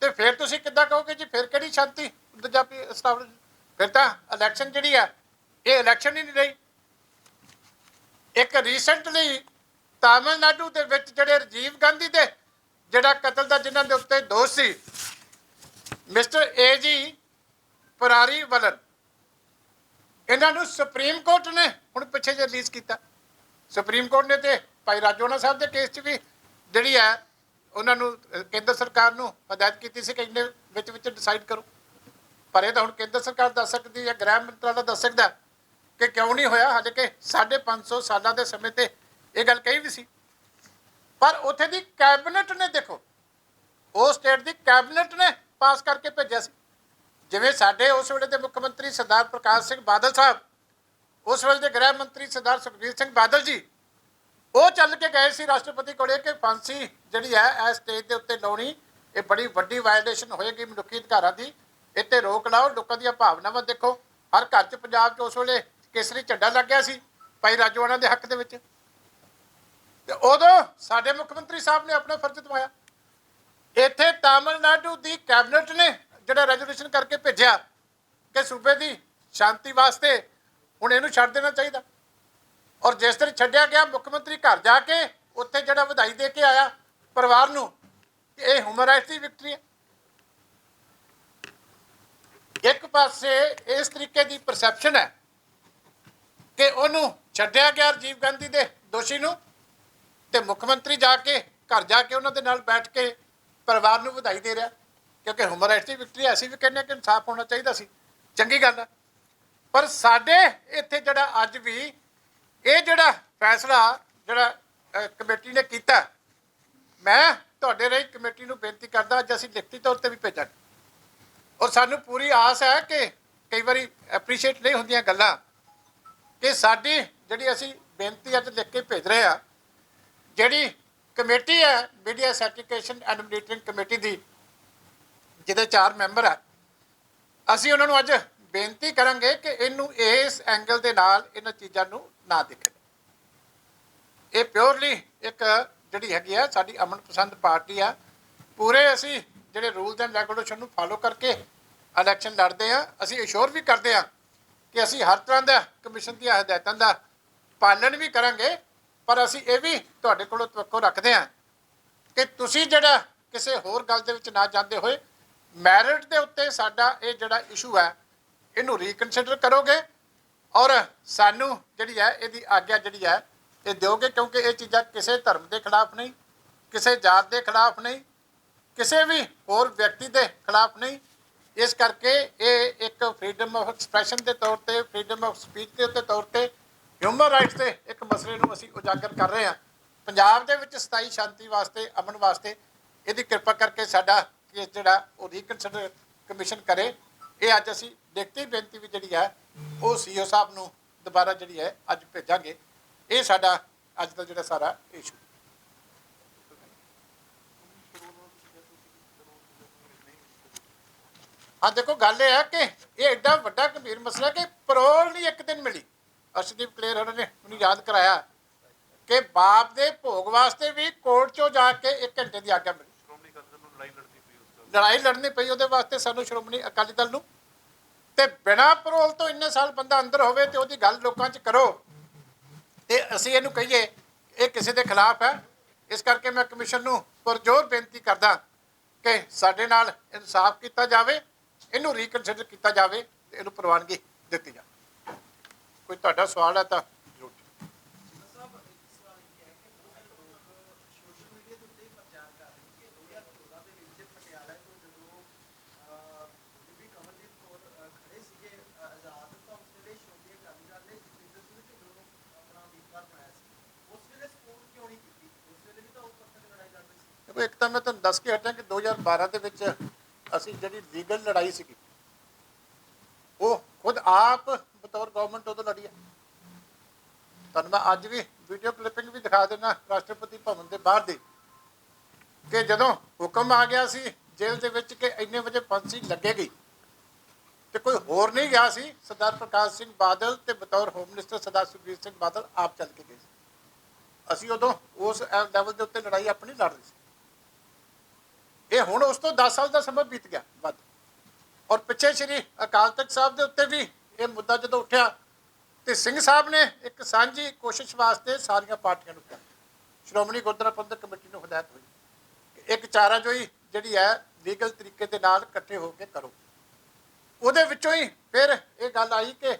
ਤੇ ਫਿਰ ਤੁਸੀਂ ਕਿੱਦਾਂ ਕਹੋਗੇ ਜੀ ਫਿਰ ਕਿਹੜੀ ਸ਼ਾਂਤੀ ਪੰਜਾਬੀ ਸਟਾਬਲਿਸ਼? ਫਿਰ ਤਾਂ ਇਲੈਕਸ਼ਨ ਜਿਹੜੀ ਆ ਇਹ ਇਲੈਕਸ਼ਨ ਹੀ ਨਹੀਂ ਰਹੀ। ਇੱਕ ਰੀਸੈਂਟਲੀ ਤਾਮਿਲਨਾਡੂ ਦੇ ਵਿੱਚ ਜਿਹੜੇ ਰਾਜੀਵ ਗਾਂਧੀ ਦੇ ਜਿਹੜਾ ਕਤਲ ਦਾ ਜਿਨ੍ਹਾਂ ਦੇ ਉੱਤੇ ਦੋਸ਼ ਸੀ, ਮਿਸਟਰ ਏਜੀ ਪਰਾਰੀ ਵਲਨ, ਇਹਨਾਂ ਨੂੰ ਸੁਪਰੀਮ ਕੋਰਟ ਨੇ ਹੁਣ ਪਿੱਛੇ ਜੇ ਰਿਲੀਜ਼ ਕੀਤਾ। ਸੁਪਰੀਮ ਕੋਰਟ ਨੇ ਤੇ ਭਾਈ ਰਾਜੋਆਣਾ ਸਾਹਿਬ ਦੇ ਕੇਸ 'ਚ ਵੀ ਜਿਹੜੀ ਹੈ ਉਹਨਾਂ ਨੂੰ ਕੇਂਦਰ ਸਰਕਾਰ ਨੂੰ ਹਦਾਇਤ ਕੀਤੀ ਸੀ ਕਿ ਇਹਨੇ ਵਿੱਚ ਡਿਸਾਈਡ ਕਰੋ। पर यह तो हुण केंद्र सरकार दस सकती है, गृह मंत्रालय दस सकता कि क्यों नहीं होया। हाले कि 550 सालों के समय ते ये गल कही भी सी, पर उत्थे दी कैबिनेट ने देखो, उस स्टेट की कैबिनेट ने पास करके भेजा सी। जिवें साडे उस वेले के मुख्यमंत्री सरदार प्रकाश सिंह बादल साहब, उस वेले के गृह मंत्री सरदार सुखबीर सिंह बादल जी, वो चल के गए सी राष्ट्रपति कोले कि फांसी जिहड़ी है इस स्टेज के उत्ते लाउणी ये बड़ी वड्डी वायलेशन होएगी मनुखी अधिकारां दी, इत्ते रोक लाओ। लोगों दी भावनावां देखो, हर घर च पंजाब च उस वेले केसरी झंडा लग गया सी भाई राजोआणा के हक दे विच, ते उदों साडे मुख्यमंत्री साहब ने अपना फर्ज निभाया। इत्थे तामिलनाडु की कैबिनेट ने जिहड़ा रेजोल्यूशन करके भेजा कि सूबे की शांति वास्ते हुण इहनूं छड्ड देना चाहिए, और जिस दिन छड्डिया गया मुख्यमंत्री घर जाके उत्थे जिहड़ा वधाई दे के आया परिवार नूं कि ये ह्यूमन राइट्स की विक्ट्री है। एक पासे इस तरीके की परसैप्शन है कि उन्होंने छड्डिया गया राजीव गांधी के दोषी नूं, ते मुख्यमंत्री जाके घर जाके उन्होंने नाल बैठ के परिवार नूं वधाई दे रहा, क्योंकि ह्यूमन राइट्स की विक्ट्री ऐसी भी कहने कि इंसाफ होना चाहिए सी, चंगी गल है। पर साडे इत्थे जिहड़ा अज भी ये जिहड़ा फैसला जिहड़ा कमेटी ने कीता, मैं तुहाडे राही कमेटी नूं बेनती करदा अज असीं लिखती तौर पर भी भेजांगे, और सानूं पूरी आस है कि कई बारी एप्रीशिएट नहीं होंदियां गल्लां कि साडी जिहड़ी असीं बेनती अज लिख के भेज रहे हैं, जिहड़ी कमेटी है media certification and monitoring committee की, जिहदे 4 मैंबर है, असीं उन्हां नूं अज बेनती करांगे कि इनू इस एंगल के नाल इन्हां चीज़ां नूं ना देखें। ये प्योरली एक जिहड़ी हैगी है साडी अमन पसंद पार्टी आ, पूरे असीं जिहड़े रूल्स एंड रेगूलेशन नूं फॉलो करके इलैक्शन लड़ते हैं। असीं अश्योर भी करते हैं कि असीं हर तरह का कमीशन दी हदायतां दा पालन भी करांगे, पर असीं ये भी तुहाडे कोलों तवक्को रखते हैं कि तुसीं जिहड़ा किसी होर गल दे विच ना जांदे होए मैरिट के उत्ते साडा ये जिहड़ा इशू है इनू रीकनसिडर करोगे, और सानू जिहड़ी है इहदी आग्या जिहड़ी है ये दोगे, क्योंकि ये चीज़ां किसी धर्म के खिलाफ नहीं, किसी जात के खिलाफ नहीं, किसी भी होर व्यक्ति के खिलाफ नहीं। इस करके ये एक फ्रीडम ऑफ एक्सप्रैशन के तौर पर, फ्रीडम ऑफ स्पीच के तौर पर, ह्यूमन राइट्स के एक मसले को असीं उजागर कर रहे हैं। पंजाब दे विच स्थाई शांति वास्ते, अमन वास्ते इहदी किरपा करके साडा केस जिहड़ा वो रीकनसिडर कमीशन करे। ये अज असीं लिखती बेनती भी जिहड़ी है वो सीओ साहब नूं दोबारा जिहड़ी है अज भेजांगे। ये साडा अज दा जिहड़ा सारा इशू। हाँ देखो, गल यह है कि ये एडा वड्डा गंभीर मसला कि परोल नहीं एक दिन मिली। अर्शदीप कलेर होरां ने मैनूं याद कराया कि बाप दे भोग वास्ते भी कोर्ट चों जाके 1 घंटे की आग्या मिली, लड़ाई लड़नी पई उहदे वास्ते सानूं श्रोमणी अकाली दल नूं, ते बिना परोल तो इन्ने साल बंदा अंदर होवे ते उहदी गल लोकां च करो ते असीं इहनूं कहीए ये किसी के खिलाफ है। इस करके मैं कमीशन नूं पुरजोर बेनती करदा कि साडे नाल इंसाफ किया जाए, इनू रीकनसिडर किया जाए, इनू प्रवानगी दी जाए। कोई तुहाडा सवाल है तो जरूर। देखो, एक तो मैं तुहानूं दस के हटां कि 2012 के विच असीं जिहड़ी लीगल लड़ाई सी वो खुद आप बतौर गवर्नमेंट उदों लड़ी है। तुहानूं मैं अज भी वीडियो क्लिपिंग भी दिखा देना राष्ट्रपति भवन के बाहर दी कि जदों हुक्म आ गया सी जेल दे विच कि इन्ने वजे फांसी लगेगी तो कोई होर नहीं गया सी, सरदार प्रकाश सिंह बादल ते बतौर होम मिनिस्टर सरदार सुखबीर सिंह बादल आप चल के गए सी। असीं उदों उस लैवल के उत्ते लड़ाई अपनी लड़ रही सी। ये हुण उस तो 10 साल का समय बीत गया वध, और पिछे श्री अकाल तख्त साहब के उत्ते भी ये मुद्दा जो उठा तो सिंह साहब ने एक सांझी कोशिश वास्ते सारिया पार्टियां नूं कहा, श्रोमणी गुरुद्वारा प्रबंधक कमेटी नूं हदायत हुई कि एक चाराजोई जिहड़ी है लीगल तरीके दे नाल इकट्ठे होकर करो। उहदे विचों ही फिर ये गल आई कि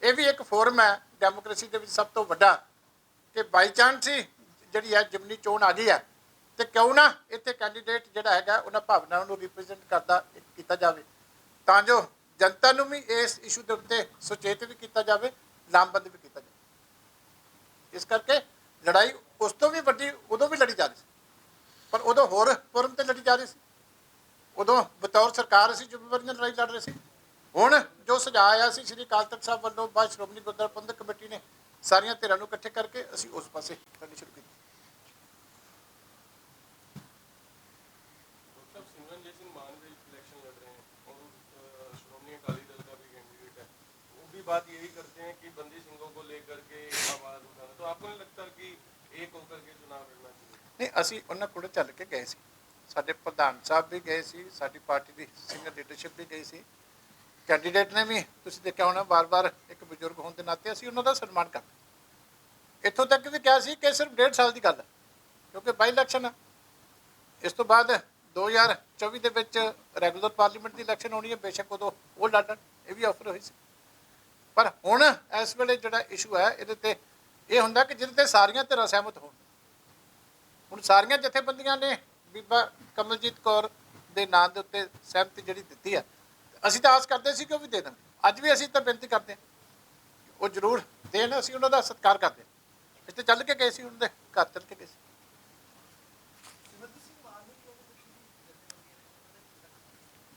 यह भी एक फोरम है डेमोक्रेसी के सब तो वड्डा कि बाई चांस ही जिहड़ी है जिमनी चोण आ गई है तो क्यों ना इत्थे कैंडीडेट जिहड़ा हैगा उन्हां भावनावां नूं रिप्रजेंट करदा किया जाए, तां जो ਜਨਤਾ ਨੂੰ ਵੀ ਇਸ ਇਸ਼ੂ ਦੇ ਉੱਤੇ ਸੁਚੇਤ ਵੀ ਕੀਤਾ ਜਾਵੇ, ਲਾਮਬੰਦ ਵੀ ਕੀਤਾ ਜਾਵੇ। ਇਸ ਕਰਕੇ ਲੜਾਈ ਉਸ ਤੋਂ ਵੀ ਵੱਡੀ ਉਦੋਂ ਵੀ ਲੜੀ ਜਾ ਰਹੀ ਸੀ, ਪਰ ਉਦੋਂ ਹੋਰ ਫੋਰਮ ਤੇ ਲੜੀ ਜਾ ਰਹੀ ਸੀ। ਉਦੋਂ ਬਤੌਰ ਸਰਕਾਰ ਅਸੀਂ ਜ਼ਿੰਮੇਵਾਰੀ ਨਾਲ ਲੜਾਈ ਲੜ ਰਹੇ ਸੀ। ਹੁਣ ਜੋ ਸੁਝਾਅ ਆਇਆ ਸੀ ਸ਼੍ਰੀ ਅਕਾਲ ਤਖਤ ਸਾਹਿਬ ਵੱਲੋਂ, ਬਾਅਦ ਸ਼੍ਰੋਮਣੀ ਗੁਰਦੁਆਰਾ ਪ੍ਰਬੰਧਕ ਕਮੇਟੀ ਨੇ ਸਾਰੀਆਂ ਧਿਰਾਂ ਨੂੰ ਇਕੱਠੇ ਕਰਕੇ ਅਸੀਂ ਉਸ ਪਾਸੇ ਲੜਨੀ ਸ਼ੁਰੂ ਕੀਤੀ। बात यही करते हैं कि बंदी सिंहों को लेकर के आवाज उठाना, तो आपको नहीं लगता कि एक होकर के चुनाव लड़ना चाहिए? नहीं, ਅਸੀਂ ਉਹਨਾਂ ਕੋਲ ਚੱਲ ਕੇ ਗਏ ਸੀ, ਸਾਡੇ ਪ੍ਰਧਾਨ ਸਾਹਿਬ ਵੀ ਗਏ ਸੀ, ਸਾਡੀ ਪਾਰਟੀ ਦੀ ਸੀਨੀਅਰ ਲੀਡਰਸ਼ਿਪ ਵੀ ਗਈ ਸੀ, ਕੈਂਡੀਡੇਟ ਨੇ ਵੀ ਤੁਸੀਂ ਦੇਖਿਆ ਹੋਣਾ ਵਾਰ-ਵਾਰ ਇੱਕ ਬਜ਼ੁਰਗ ਹੋਣ ਦੇ ਨਾਤੇ ਅਸੀਂ ਉਹਨਾਂ ਦਾ ਸਨਮਾਨ ਕਰਦੇ। ਇੱਥੋਂ ਤੱਕ ਵੀ ਕਿਹਾ ਸੀ ਕਿ ਸਿਰਫ 1.5 ਸਾਲ ਦੀ ਗੱਲ ਹੈ, ਕਿਉਂਕਿ ਬਾਈ ਇਲੈਕਸ਼ਨ ਹੈ। ਇਸ ਤੋਂ ਬਾਅਦ 2024 ਦੇ ਵਿੱਚ ਰੈਗੂਲਰ ਪਾਰਲੀਮੈਂਟ ਦੀ ਇਲੈਕਸ਼ਨ ਹੋਣੀ ਹੈ, ਬੇਸ਼ੱਕ ਉਦੋਂ ਉਹ ਲੜਨ, ਇਹ ਵੀ ਆਫਰ ਹੋਈ ਸੀ। ਪਰ ਹੁਣ ਇਸ ਵੇਲੇ ਜਿਹੜਾ ਇਸ਼ੂ ਹੈ ਇਹਦੇ ਤੇ ਇਹ ਹੁੰਦਾ ਕਿ ਜਿਹਦੇ ਤੇ ਸਾਰੀਆਂ ਧਿਰਾਂ ਸਹਿਮਤ ਹੋਣ। ਹੁਣ ਸਾਰੀਆਂ ਜਥੇਬੰਦੀਆਂ ਨੇ ਬੀਬਾ ਕਮਲਜੀਤ ਕੌਰ ਦੇ ਨਾਂ ਦੇ ਉੱਤੇ ਸਹਿਮਤੀ ਜਿਹੜੀ ਦਿੱਤੀ ਹੈ, ਅਸੀਂ ਤਾਂ ਆਸ ਕਰਦੇ ਸੀ ਕਿ ਉਹ ਵੀ ਦੇ ਦੇਣ। ਅੱਜ ਵੀ ਅਸੀਂ ਤਾਂ ਬੇਨਤੀ ਕਰਦੇ ਹਾਂ ਉਹ ਜ਼ਰੂਰ ਦੇਣ, ਅਸੀਂ ਉਹਨਾਂ ਦਾ ਸਤਿਕਾਰ ਕਰਦੇ ਹਾਂ। ਇੱਥੇ ਚੱਲ ਕੇ ਗਏ ਸੀ, ਉਹਨਾਂ ਦੇ ਘਰ ਚੱਲ ਕੇ ਗਏ ਸੀ।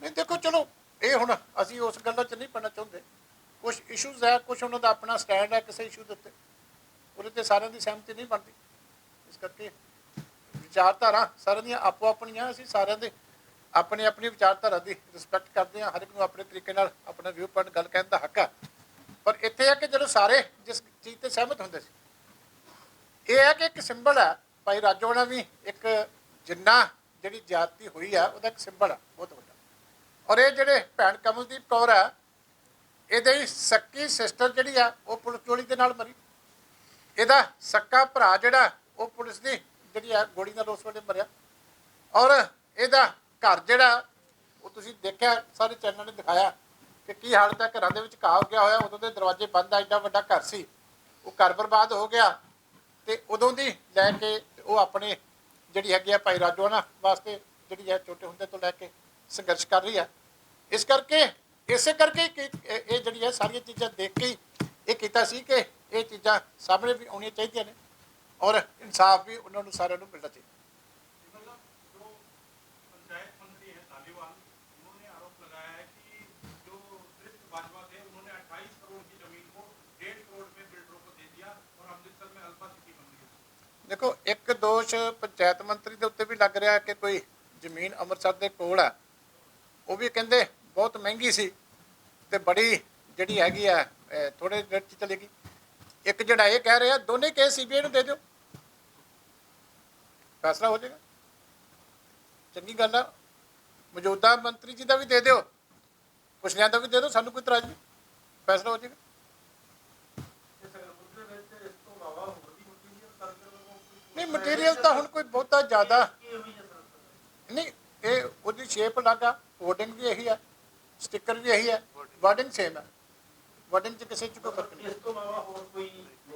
ਨਹੀਂ ਦੇਖੋ, ਚਲੋ ਇਹ ਹੁਣ ਅਸੀਂ ਉਸ ਗੱਲਾਂ 'ਚ ਨਹੀਂ ਪੈਣਾ ਚਾਹੁੰਦੇ। ਕੁਛ ਇਸ਼ੂਜ਼ ਹੈ, ਕੁਛ ਉਹਨਾਂ ਦਾ ਆਪਣਾ ਸਟੈਂਡ ਹੈ ਕਿਸੇ ਇਸ਼ੂ ਦੇ ਉੱਤੇ, ਉਹਦੇ 'ਤੇ ਸਾਰਿਆਂ ਦੀ ਸਹਿਮਤੀ ਨਹੀਂ ਬਣਦੀ। ਇਸ ਕਰਕੇ ਵਿਚਾਰਧਾਰਾ ਸਾਰਿਆਂ ਦੀਆਂ ਆਪੋ ਆਪਣੀਆਂ, ਅਸੀਂ ਸਾਰਿਆਂ ਦੇ ਆਪਣੀ ਆਪਣੀ ਵਿਚਾਰਧਾਰਾ ਦੀ ਰਿਸਪੈਕਟ ਕਰਦੇ ਹਾਂ। ਹਰ ਇੱਕ ਨੂੰ ਆਪਣੇ ਤਰੀਕੇ ਨਾਲ ਆਪਣਾ ਵਿਊ ਪੁਆਇੰਟ ਗੱਲ ਕਹਿਣ ਦਾ ਹੱਕ ਹੈ। ਪਰ ਇੱਥੇ ਹੈ ਕਿ ਜਦੋਂ ਸਾਰੇ ਜਿਸ ਚੀਜ਼ 'ਤੇ ਸਹਿਮਤ ਹੁੰਦੇ ਸੀ, ਇਹ ਹੈ ਕਿ ਇੱਕ ਸਿੰਬਲ ਹੈ। ਭਾਈ ਰਾਜੋਆਣਾ ਵੀ ਇੱਕ ਜਿੰਨਾ ਜਿਹੜੀ ਜ਼ਿਆਦਤੀ ਹੋਈ ਹੈ ਉਹਦਾ ਇੱਕ ਸਿੰਬਲ ਹੈ ਬਹੁਤ ਵੱਡਾ। ਔਰ ਇਹ ਜਿਹੜੇ ਭੈਣ ਕਮਲਦੀਪ ਕੌਰ ਹੈ, ਇਹਦੇ ਸੱਕੀ ਸਿਸਟਰ ਜਿਹੜੀ ਆ ਉਹ ਪੁਲਿਸ ਗੋਲੀ ਦੇ ਨਾਲ ਮਰੀ। ਇਹਦਾ ਸੱਕਾ ਭਰਾ ਜਿਹੜਾ ਉਹ ਪੁਲਿਸ ਦੀ ਜਿਹੜੀ ਆ ਗੋਲੀ ਨਾਲ ਉਸ ਵੇਲੇ ਮਰਿਆ। ਔਰ ਇਹਦਾ ਘਰ ਜਿਹੜਾ ਉਹ ਤੁਸੀਂ ਦੇਖਿਆ, ਸਾਰੇ ਚੈਨਲ ਨੇ ਦਿਖਾਇਆ ਕਿ ਕੀ ਹਾਲਤ ਹੈ। ਘਰਾਂ ਦੇ ਵਿੱਚ ਘਾਹ ਹੋ ਗਿਆ ਹੋਇਆ, ਉਦੋਂ ਦੇ ਦਰਵਾਜ਼ੇ ਬੰਦ ਆ, ਐਡਾ ਵੱਡਾ ਘਰ ਸੀ, ਉਹ ਘਰ ਬਰਬਾਦ ਹੋ ਗਿਆ। ਤੇ ਉਦੋਂ ਦੀ ਲੈ ਕੇ ਉਹ ਆਪਣੇ ਜਿਹੜੀ ਹੈਗੀ ਆ ਭਾਈ ਰਾਜੋਆਣਾ ਵਾਸਤੇ ਜਿਹੜੀ ਹੈ ਛੋਟੇ ਹੁੰਦੇ ਤੋਂ ਲੈ ਕੇ ਸੰਘਰਸ਼ ਕਰ ਰਹੀ ਹੈ। ਇਸ ਕਰਕੇ ਇਸੇ ਕਰਕੇ ਇਹ ਜਿਹੜੀ ਹੈ ਸਾਰੀਆਂ ਚੀਜ਼ਾਂ ਦੇਖ ਕੇ ਹੀ ਇਹ ਕੀਤਾ ਸੀ ਕਿ ਇਹ ਚੀਜ਼ਾਂ ਸਾਹਮਣੇ ਵੀ ਆਉਣੀਆਂ ਚਾਹੀਦੀਆਂ ਨੇ ਔਰ ਇਨਸਾਫ ਵੀ ਉਹਨਾਂ ਨੂੰ ਸਾਰਿਆਂ ਨੂੰ ਮਿਲਣਾ ਚਾਹੀਦਾ। ਦੇਖੋ, ਇੱਕ ਦੋਸ਼ ਪੰਚਾਇਤ ਮੰਤਰੀ ਦੇ ਉੱਤੇ ਵੀ ਲੱਗ ਰਿਹਾ ਕਿ ਕੋਈ ਜ਼ਮੀਨ ਅੰਮ੍ਰਿਤਸਰ ਦੇ ਕੋਲ ਹੈ, ਉਹ ਵੀ ਕਹਿੰਦੇ ਬਹੁਤ ਮਹਿੰਗੀ ਸੀ ਤੇ ਬੜੀ ਜਿਹੜੀ ਹੈਗੀ ਆ ਥੋੜੇ ਰੇਟ 'ਚ ਚਲੇਗੀ। ਇੱਕ ਜਿਹੜਾ ਇਹ ਕਹਿ ਰਿਹਾ ਦੋਨੇ ਕੇਸ CBI ਨੂੰ ਦੇ ਦਿਓ, ਫੈਸਲਾ ਹੋ ਜਾਏਗਾ। ਚੰਗੀ ਗੱਲ ਆ, ਮੌਜੂਦਾ ਮੰਤਰੀ ਜੀ ਦਾ ਵੀ ਦੇ ਦਿਓ, ਪਿਛਲਿਆਂ ਦਾ ਵੀ ਦੇ ਦਿਓ, ਸਾਨੂੰ ਕੋਈ ਇਤਰਾਜ਼ ਨਹੀਂ, ਫੈਸਲਾ ਹੋ ਜਾਏਗਾ। ਨਹੀਂ, ਮਟੀਰੀਅਲ ਤਾਂ ਹੁਣ ਕੋਈ ਬਹੁਤਾ ਜ਼ਿਆਦਾ ਨਹੀਂ, ਇਹ ਉਹਦੀ ਸ਼ੇਪ ਅਲੱਗ ਆ, ਹੋਰਡਿੰਗ ਵੀ ਇਹੀ ਹੈ, ਸਟਿੱਕਰ ਵੀ ਇਹੀ ਹੈ, ਵਾਰਡਿੰਗ ਸੇਮ ਹੈ, ਵਾਰਡਿੰਗ 'ਚ ਕਿਸੇ 'ਚ ਕੋਈ ਫਰਕ ਨਹੀਂ।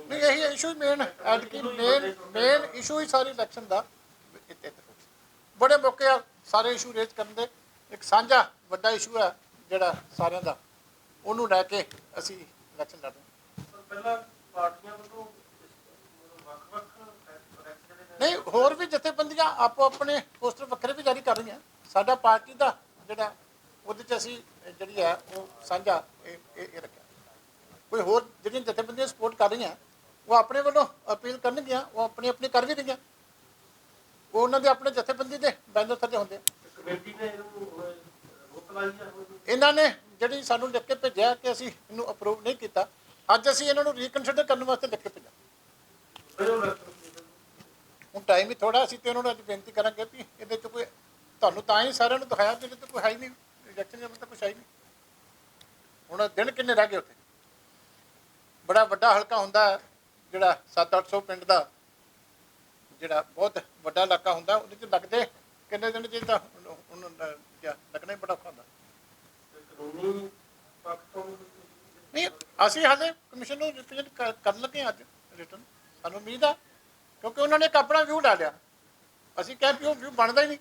ਨਹੀਂ, ਇਹੀ ਇਸ਼ੂ ਮੇਨ ਐਤਕੀ ਮੇਨ ਇਸ਼ੂ ਹੀ ਸਾਰੀ ਇਲੈਕਸ਼ਨ ਦਾ ਬੜੇ ਮੌਕੇ ਆ ਸਾਰੇ ਇਸ਼ੂ ਰੇਜ਼ ਕਰਨ ਦੇ। ਇੱਕ ਸਾਂਝਾ ਵੱਡਾ ਇਸ਼ੂ ਹੈ ਜਿਹੜਾ ਸਾਰਿਆਂ ਦਾ, ਉਹਨੂੰ ਲੈ ਕੇ ਅਸੀਂ ਇਲੈਕਸ਼ਨ ਲੜ ਰਹੇ ਹਾਂ। ਨਹੀਂ, ਹੋਰ ਵੀ ਜਥੇਬੰਦੀਆਂ ਆਪੋ ਆਪਣੇ ਪੋਸਟਰ ਵੱਖਰੇ ਵੀ ਜਾਰੀ ਕਰ ਰਹੀਆਂ। ਸਾਡਾ ਪਾਰਟੀ ਦਾ ਜਿਹੜਾ ਉਹਦੇ 'ਚ ਅਸੀਂ ਜਿਹੜੀ ਹੈ ਉਹ ਸਾਂਝਾ ਇਹ ਰੱਖਿਆ। ਕੋਈ ਹੋਰ ਜਿਹੜੀਆਂ ਜਥੇਬੰਦੀਆਂ ਸਪੋਰਟ ਕਰ ਰਹੀਆਂ ਉਹ ਆਪਣੇ ਵੱਲੋਂ ਅਪੀਲ ਕਰਨਗੀਆਂ, ਉਹ ਆਪਣੀ ਕਰ ਵੀ ਰਹੀਆਂ, ਉਹ ਉਹਨਾਂ ਦੇ ਆਪਣੇ ਜਥੇਬੰਦੀ ਦੇ ਬੈਨਰ ਥੱਲੇ ਹੁੰਦੇ। ਇਹਨਾਂ ਨੇ ਜਿਹੜੀ ਸਾਨੂੰ ਲਿਖ ਕੇ ਭੇਜਿਆ ਕਿ ਅਸੀਂ ਇਹਨੂੰ ਅਪਰੂਵ ਨਹੀਂ ਕੀਤਾ, ਅੱਜ ਅਸੀਂ ਇਹਨਾਂ ਨੂੰ ਰੀਕਨਸੀਡਰ ਕਰਨ ਵਾਸਤੇ ਲਿਖ ਕੇ ਭੇਜਾਂ। ਹੁਣ ਟਾਈਮ ਹੀ ਥੋੜ੍ਹਾ, ਅਸੀਂ ਤੇ ਉਹਨਾਂ ਨੂੰ ਅੱਜ ਬੇਨਤੀ ਕਰਾਂਗੇ ਵੀ ਇਹਦੇ 'ਚ ਕੋਈ ਤੁਹਾਨੂੰ ਤਾਂ ਹੀ ਸਾਰਿਆਂ ਨੂੰ ਦਿਖਾਇਆ ਜਿਹਦੇ 'ਤੇ ਕੋਈ ਹੈ ਹੀ ਨਹੀਂ, ਰਿਜੈਕਸ਼ਨ ਤਾਂ ਕੁਛ ਹੈ ਹੀ ਨਹੀਂ। ਹੁਣ ਦਿਨ ਕਿੰਨੇ ਰਹਿ ਗਏ ਉੱਥੇ? ਬੜਾ ਵੱਡਾ ਹਲਕਾ ਹੁੰਦਾ ਜਿਹੜਾ 700-800 ਪਿੰਡ ਦਾ ਜਿਹੜਾ ਬਹੁਤ ਵੱਡਾ ਇਲਾਕਾ ਹੁੰਦਾ, ਉਹਦੇ 'ਚ ਲੱਗਦੇ ਕਿੰਨੇ ਦਿਨ ਜੇ ਤਾਂ ਲੱਗਣਾ ਹੀ ਬੜਾ ਔਖਾ ਹੁੰਦਾ। ਨਹੀਂ, ਅਸੀਂ ਹਾਲੇ ਕਮਿਸ਼ਨ ਨੂੰ ਰਿਪਰੈਜ਼ੈਂਟ ਕਰਨ ਲੱਗੇ ਅੱਜ ਰਿਟਰਨ, ਸਾਨੂੰ ਉਮੀਦ ਆ, ਕਿਉਂਕਿ ਉਹਨਾਂ ਨੇ ਇੱਕ ਆਪਣਾ ਵਿਊ ਡਾਲਿਆ। ਅਸੀਂ ਕਿਹਾ ਵੀ ਉਹ ਵਿਊ ਬਣਦਾ ਹੀ ਨਹੀਂ,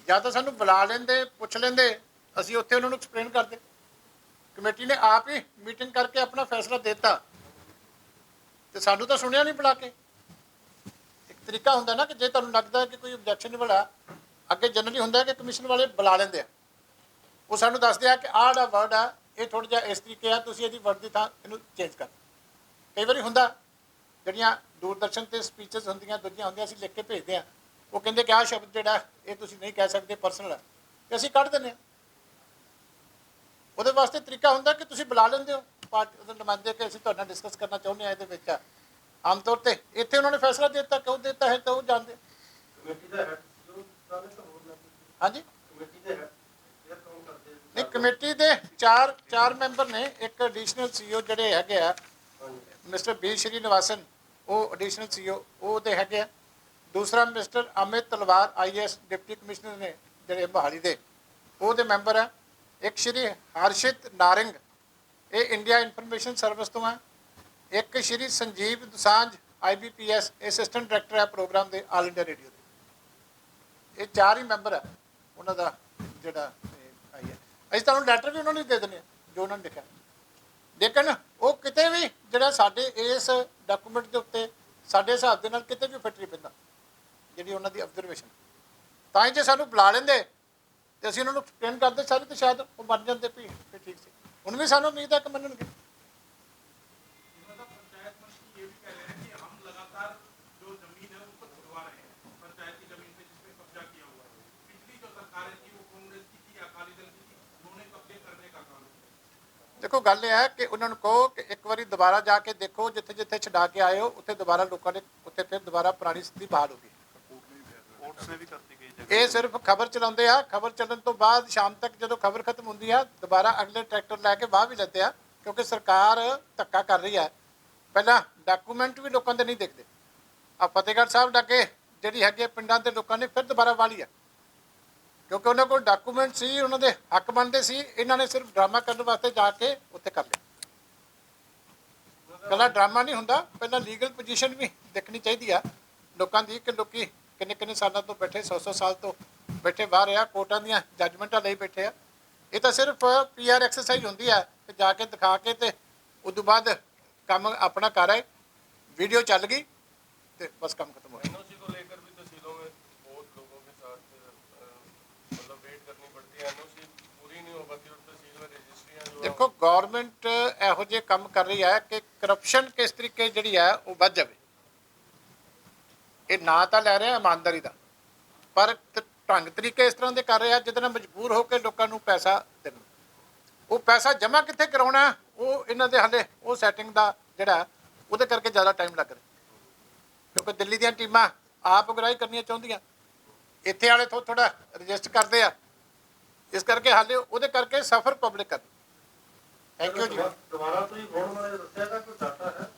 ਜਾਂ ਤਾਂ ਸਾਨੂੰ ਬੁਲਾ ਲੈਂਦੇ, ਪੁੱਛ ਲੈਂਦੇ, ਅਸੀਂ ਉੱਥੇ ਉਹਨਾਂ ਨੂੰ ਐਕਸਪਲੇਨ ਕਰਦੇ। ਕਮੇਟੀ ਨੇ ਆਪ ਹੀ ਮੀਟਿੰਗ ਕਰਕੇ ਆਪਣਾ ਫੈਸਲਾ ਦੇ ਦਿੱਤਾ ਤੇ ਸਾਨੂੰ ਤਾਂ ਸੁਣਿਆ ਨਹੀਂ ਬੁਲਾ ਕੇ। ਇੱਕ ਤਰੀਕਾ ਹੁੰਦਾ ਨਾ ਕਿ ਜੇ ਤੁਹਾਨੂੰ ਲੱਗਦਾ ਕਿ ਕੋਈ ਆਬਜੈਕਸ਼ਨ ਵਾਲਾ, ਅੱਗੇ ਜਨਰਲੀ ਹੁੰਦਾ ਕਿ ਕਮਿਸ਼ਨ ਵਾਲੇ ਬੁਲਾ ਲੈਂਦੇ ਆ, ਉਹ ਸਾਨੂੰ ਦੱਸਦੇ ਆ ਕਿ ਆਹ ਜਿਹੜਾ ਵਰਡ ਆ ਇਹ ਥੋੜ੍ਹਾ ਜਿਹਾ ਇਸ ਤਰੀਕੇ ਆ, ਤੁਸੀਂ ਇਹਦੀ ਵਰਡ ਦੀ ਥਾਂ ਇਹਨੂੰ ਚੇਂਜ ਕਰ। ਕਈ ਵਾਰੀ ਹੁੰਦਾ ਜਿਹੜੀਆਂ ਦੂਰਦਰਸ਼ਨ 'ਤੇ ਸਪੀਚਸ ਹੁੰਦੀਆਂ, ਦੂਜੀਆਂ ਹੁੰਦੀਆਂ, ਅਸੀਂ ਲਿਖ ਕੇ ਭੇਜਦੇ ਹਾਂ, ਉਹ ਕਹਿੰਦੇ ਕਿ ਆਹ ਸ਼ਬਦ ਜਿਹੜਾ ਇਹ ਤੁਸੀਂ ਨਹੀਂ ਕਹਿ ਸਕਦੇ, ਪਰਸਨਲ ਹੈ, ਤੇ ਅਸੀਂ ਕੱਢ ਦਿੰਦੇ ਹਾਂ। ਉਹਦੇ ਵਾਸਤੇ ਤਰੀਕਾ ਹੁੰਦਾ ਕਿ ਤੁਸੀਂ ਬੁਲਾ ਲੈਂਦੇ ਹੋ ਪਾਰਟੀ ਦੇ ਨੁਮਾਇੰਦੇ ਕਿ ਅਸੀਂ ਤੁਹਾਡੇ ਨਾਲ ਡਿਸਕਸ ਕਰਨਾ ਚਾਹੁੰਦੇ ਹਾਂ ਇਹਦੇ ਵਿੱਚ। ਆਮ ਤੌਰ 'ਤੇ ਇੱਥੇ ਉਹਨਾਂ ਨੇ ਫੈਸਲਾ ਦੇ ਦਿੱਤਾ, ਕਿਉਂ ਦਿੱਤਾ ਹੈ ਤਾਂ ਉਹ ਜਾਣਦੇ। ਹਾਂਜੀ, ਨਹੀਂ, ਕਮੇਟੀ ਦੇ ਚਾਰ ਮੈਂਬਰ ਨੇ। ਇੱਕ ਐਡੀਸ਼ਨਲ CEO ਜਿਹੜੇ ਹੈਗੇ ਆ ਮਿਸਟਰ ਬੀ ਸ਼੍ਰੀ ਨਿਵਾਸਨ, ਉਹ ਐਡੀਸ਼ਨਲ CEO ਉਹਦੇ ਹੈਗੇ ਆ। ਦੂਸਰਾ ਮਿਸਟਰ ਅਮਿਤ ਤਲਵਾਰ IAS ਡਿਪਟੀ ਕਮਿਸ਼ਨਰ ਨੇ ਜਿਹੜੇ ਮੋਹਾਲੀ ਦੇ, ਉਹਦੇ ਮੈਂਬਰ ਆ। ਇੱਕ ਸ਼੍ਰੀ ਹਰਸ਼ਿਤ ਨਾਰਿੰਗ, ਇਹ ਇੰਡੀਆ ਇਨਫੋਰਮੇਸ਼ਨ ਸਰਵਿਸ ਤੋਂ ਹੈ। ਇੱਕ Shri Sanjeev Dosanjh IBPS assistant director ਹੈ ਪ੍ਰੋਗਰਾਮ ਦੇ ਆਲ ਇੰਡੀਆ ਰੇਡੀਓ ਦੇ। ਇਹ ਚਾਰ ਹੀ ਮੈਂਬਰ ਹੈ ਉਹਨਾਂ ਦਾ ਜਿਹੜਾ ਆਈ ਹੈ। ਅਸੀਂ ਤੁਹਾਨੂੰ ਲੈਟਰ ਵੀ ਉਹਨਾਂ ਨੂੰ ਦੇ ਦਿੰਦੇ ਹਾਂ ਜੋ ਉਹਨਾਂ ਨੇ ਲਿਖਿਆ, ਲੇਕਿਨ ਉਹ ਕਿਤੇ ਵੀ ਜਿਹੜਾ ਸਾਡੇ ਇਸ ਡਾਕੂਮੈਂਟ ਦੇ ਉੱਤੇ ਸਾਡੇ ਹਿਸਾਬ ਦੇ ਨਾਲ ਕਿਤੇ ਵੀ ਫਿੱਟ ਨਹੀਂ ਪੈਂਦਾ ਜਿਹੜੀ ਉਹਨਾਂ ਦੀ ਅਬਜ਼ਰਵੇਸ਼ਨ। ਤਾਂ ਹੀ ਜੇ ਸਾਨੂੰ ਬੁਲਾ ਲੈਂਦੇ ਤੇ ਅਸੀਂ ਉਹਨਾਂ ਨੂੰ ਐਕਸਪਲੇਨ ਕਰਦੇ ਸਾਰੇ, ਤੇ ਸ਼ਾਇਦ ਉਹ ਮੰਨ ਜਾਂਦੇ ਵੀ ਠੀਕ ਸੀ। ਹੁਣ ਵੀ ਸਾਨੂੰ ਉਮੀਦ ਹੈ ਕਿ ਮੰਨਣਗੇ। ਦੇਖੋ, ਗੱਲ ਇਹ ਹੈ ਕਿ ਉਹਨਾਂ ਨੂੰ ਕਹੋ ਕਿ ਇੱਕ ਵਾਰੀ ਦੁਬਾਰਾ ਜਾ ਕੇ ਦੇਖੋ, ਜਿੱਥੇ ਜਿੱਥੇ ਛਡਾ ਕੇ ਆਏ ਹੋ ਉੱਥੇ ਦੁਬਾਰਾ ਲੋਕਾਂ ਨੇ ਉੱਥੇ ਫਿਰ ਦੁਬਾਰਾ ਪੁਰਾਣੀ ਸਥਿਤੀ ਬਹਾਲ ਹੋ ਗਈ। ਇਹ ਸਿਰਫ ਖਬਰ ਚਲਾਉਂਦੇ ਆ, ਖਬਰ ਚੱਲਣ ਤੋਂ ਬਾਅਦ ਸ਼ਾਮ ਤੱਕ ਜਦੋਂ ਖਬਰ ਖਤਮ ਹੁੰਦੀ ਆ ਦੁਬਾਰਾ ਅਗਲੇ ਟਰੈਕਟਰ ਲੈ ਕੇ ਵਾਹ ਵੀ ਲੈਂਦੇ ਆ, ਕਿਉਂਕਿ ਸਰਕਾਰ ਧੱਕਾ ਕਰ ਰਹੀ ਹੈ। ਪਹਿਲਾਂ ਡਾਕੂਮੈਂਟ ਵੀ ਲੋਕਾਂ ਦੇ ਨਹੀਂ ਦੇਖਦੇ। ਆ ਫਤਿਹਗੜ੍ਹ ਸਾਹਿਬ ਲਾਗੇ ਜਿਹੜੀ ਹੈਗੇ ਪਿੰਡਾਂ ਦੇ ਲੋਕਾਂ ਨੇ ਫਿਰ ਦੁਬਾਰਾ ਵਾਹ ਲਈ ਆ, ਕਿਉਂਕਿ ਉਹਨਾਂ ਕੋਲ ਡਾਕੂਮੈਂਟ ਸੀ, ਉਹਨਾਂ ਦੇ ਹੱਕ ਬਣਦੇ ਸੀ। ਇਹਨਾਂ ਨੇ ਸਿਰਫ ਡਰਾਮਾ ਕਰਨ ਵਾਸਤੇ ਜਾ ਕੇ ਉੱਥੇ ਕਰ ਲਿਆ। ਪਹਿਲਾਂ ਡਰਾਮਾ ਨਹੀਂ ਹੁੰਦਾ, ਪਹਿਲਾਂ ਲੀਗਲ ਪੋਜੀਸ਼ਨ ਵੀ ਦੇਖਣੀ ਚਾਹੀਦੀ ਆ ਲੋਕਾਂ ਦੀ ਕਿ ਲੋਕੀ ਕਿੰਨੇ ਕਿੰਨੇ ਸਾਲਾਂ ਤੋਂ ਬੈਠੇ, 100 ਸਾਲ ਤੋਂ ਬੈਠੇ ਬਾਹਰ ਆ, ਕੋਰਟਾਂ ਦੀਆਂ ਜੱਜਮੈਂਟਾਂ ਲਈ ਬੈਠੇ ਆ। ਇਹ ਤਾਂ ਸਿਰਫ PR ਐਕਸਰਸਾਈਜ਼ ਹੁੰਦੀ ਹੈ ਕਿ ਜਾ ਕੇ ਦਿਖਾ ਕੇ ਤੇ ਉਸ ਤੋਂ ਬਾਅਦ ਕੰਮ ਆਪਣਾ ਕਰ ਆਏ, ਵੀਡੀਓ ਚੱਲ ਗਈ ਤੇ ਬਸ ਕੰਮ ਖਤਮ ਹੋ ਗਿਆ। NOC को लेकर भी तहसीलों में बहुत लोगों के साथ मतलब वेट करनी पड़ती है, NOC पूरी नहीं हो पाती और तहसील में रजिस्ट्रियां जो देखो, गवर्नमेंट ਇਹੋ ਜਿਹੇ ਕੰਮ ਕਰ ਰਹੀ ਹੈ ਕਿ ਕਰਪਸ਼ਨ ਕਿਸ ਤਰੀਕੇ ਜਿਹੜੀ ਹੈ ਉਹ ਵੱਧ ਜਾਵੇ। ਇਹ ਨਾਂ ਤਾਂ ਲੈ ਰਿਹਾ ਇਮਾਨਦਾਰੀ ਦਾ, ਪਰ ਢੰਗ ਤਰੀਕੇ ਇਸ ਤਰ੍ਹਾਂ ਦੇ ਕਰ ਰਹੇ ਆ ਜਿਹਦੇ ਨਾਲ ਮਜਬੂਰ ਹੋ ਕੇ ਲੋਕਾਂ ਨੂੰ ਪੈਸਾ ਦੇਣਾ। ਉਹ ਪੈਸਾ ਜਮ੍ਹਾਂ ਕਿੱਥੇ ਕਰਾਉਣਾ, ਉਹ ਇਹਨਾਂ ਦੇ ਹਾਲੇ ਉਹ ਸੈਟਿੰਗ ਦਾ ਜਿਹੜਾ ਉਹਦੇ ਕਰਕੇ ਜ਼ਿਆਦਾ ਟਾਈਮ ਲੱਗ ਰਿਹਾ, ਕਿਉਂਕਿ ਦਿੱਲੀ ਦੀਆਂ ਟੀਮਾਂ ਆਪ ਅਗਰਾਈ ਕਰਨੀਆਂ ਚਾਹੁੰਦੀਆਂ, ਇੱਥੇ ਵਾਲੇ ਥੋੜਾ ਰਜਿਸਟ ਕਰਦੇ ਆ, ਇਸ ਕਰਕੇ ਹਾਲੇ ਉਹਦੇ ਕਰਕੇ ਸਫਰ ਪਬਲਿਕ ਕਰ। ਥੈਂਕ ਯੂ ਜੀ। ਦੁਬਾਰਾ ਤੁਸੀਂ ਹੋਣ ਵਾਲੇ ਦੱਸਿਆ ਤਾਂ ਕੋਈ ਡਾਟਾ ਹੈ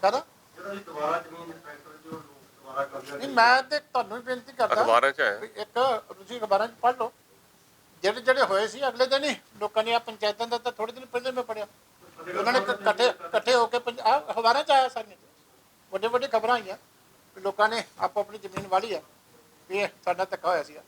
ਕਹਦਾ ਜਿਹੜਾ ਅਸੀਂ ਦੁਬਾਰਾ ਜ਼ਮੀਨ ਟਰੈਕਟਰ ਜੋ ਦੁਬਾਰਾ ਕਰ ਨਹੀਂ, ਮੈਂ ਤੇ ਤੁਹਾਨੂੰ ਵੀ ਬੇਨਤੀ ਕਰਦਾ अखबार च है ਵੀ ਇੱਕ ਤੁਸੀਂ ਅਖਬਾਰਾਂ 'ਚ ਪੜ੍ਹ ਲਓ ਜਿਹੜੇ ਹੋਏ ਸੀ ਅਗਲੇ ਦਿਨ ਹੀ ਲੋਕਾਂ ਨੇ। ਆ ਪੰਚਾਇਤਾਂ ਦਾ ਤਾਂ ਥੋੜੇ ਦਿਨ ਪਹਿਲੇ ਮੈਂ ਪੜ੍ਹਿਆ, ਉਹਨਾਂ ਨੇ ਇਕੱਠੇ ਹੋ ਕੇ ਅਖਬਾਰਾਂ 'ਚ ਆਇਆ, ਸਾਰੀਆਂ ਵੱਡੇ ਖਬਰਾਂ ਆਈਆਂ ਵੀ ਲੋਕਾਂ ਨੇ ਆਪੋ ਆਪਣੀ ਜ਼ਮੀਨ ਵਾਲੀ ਆ ਵੀ ਇਹ ਸਾਡਾ ਧੱਕਾ ਹੋਇਆ ਸੀਗਾ।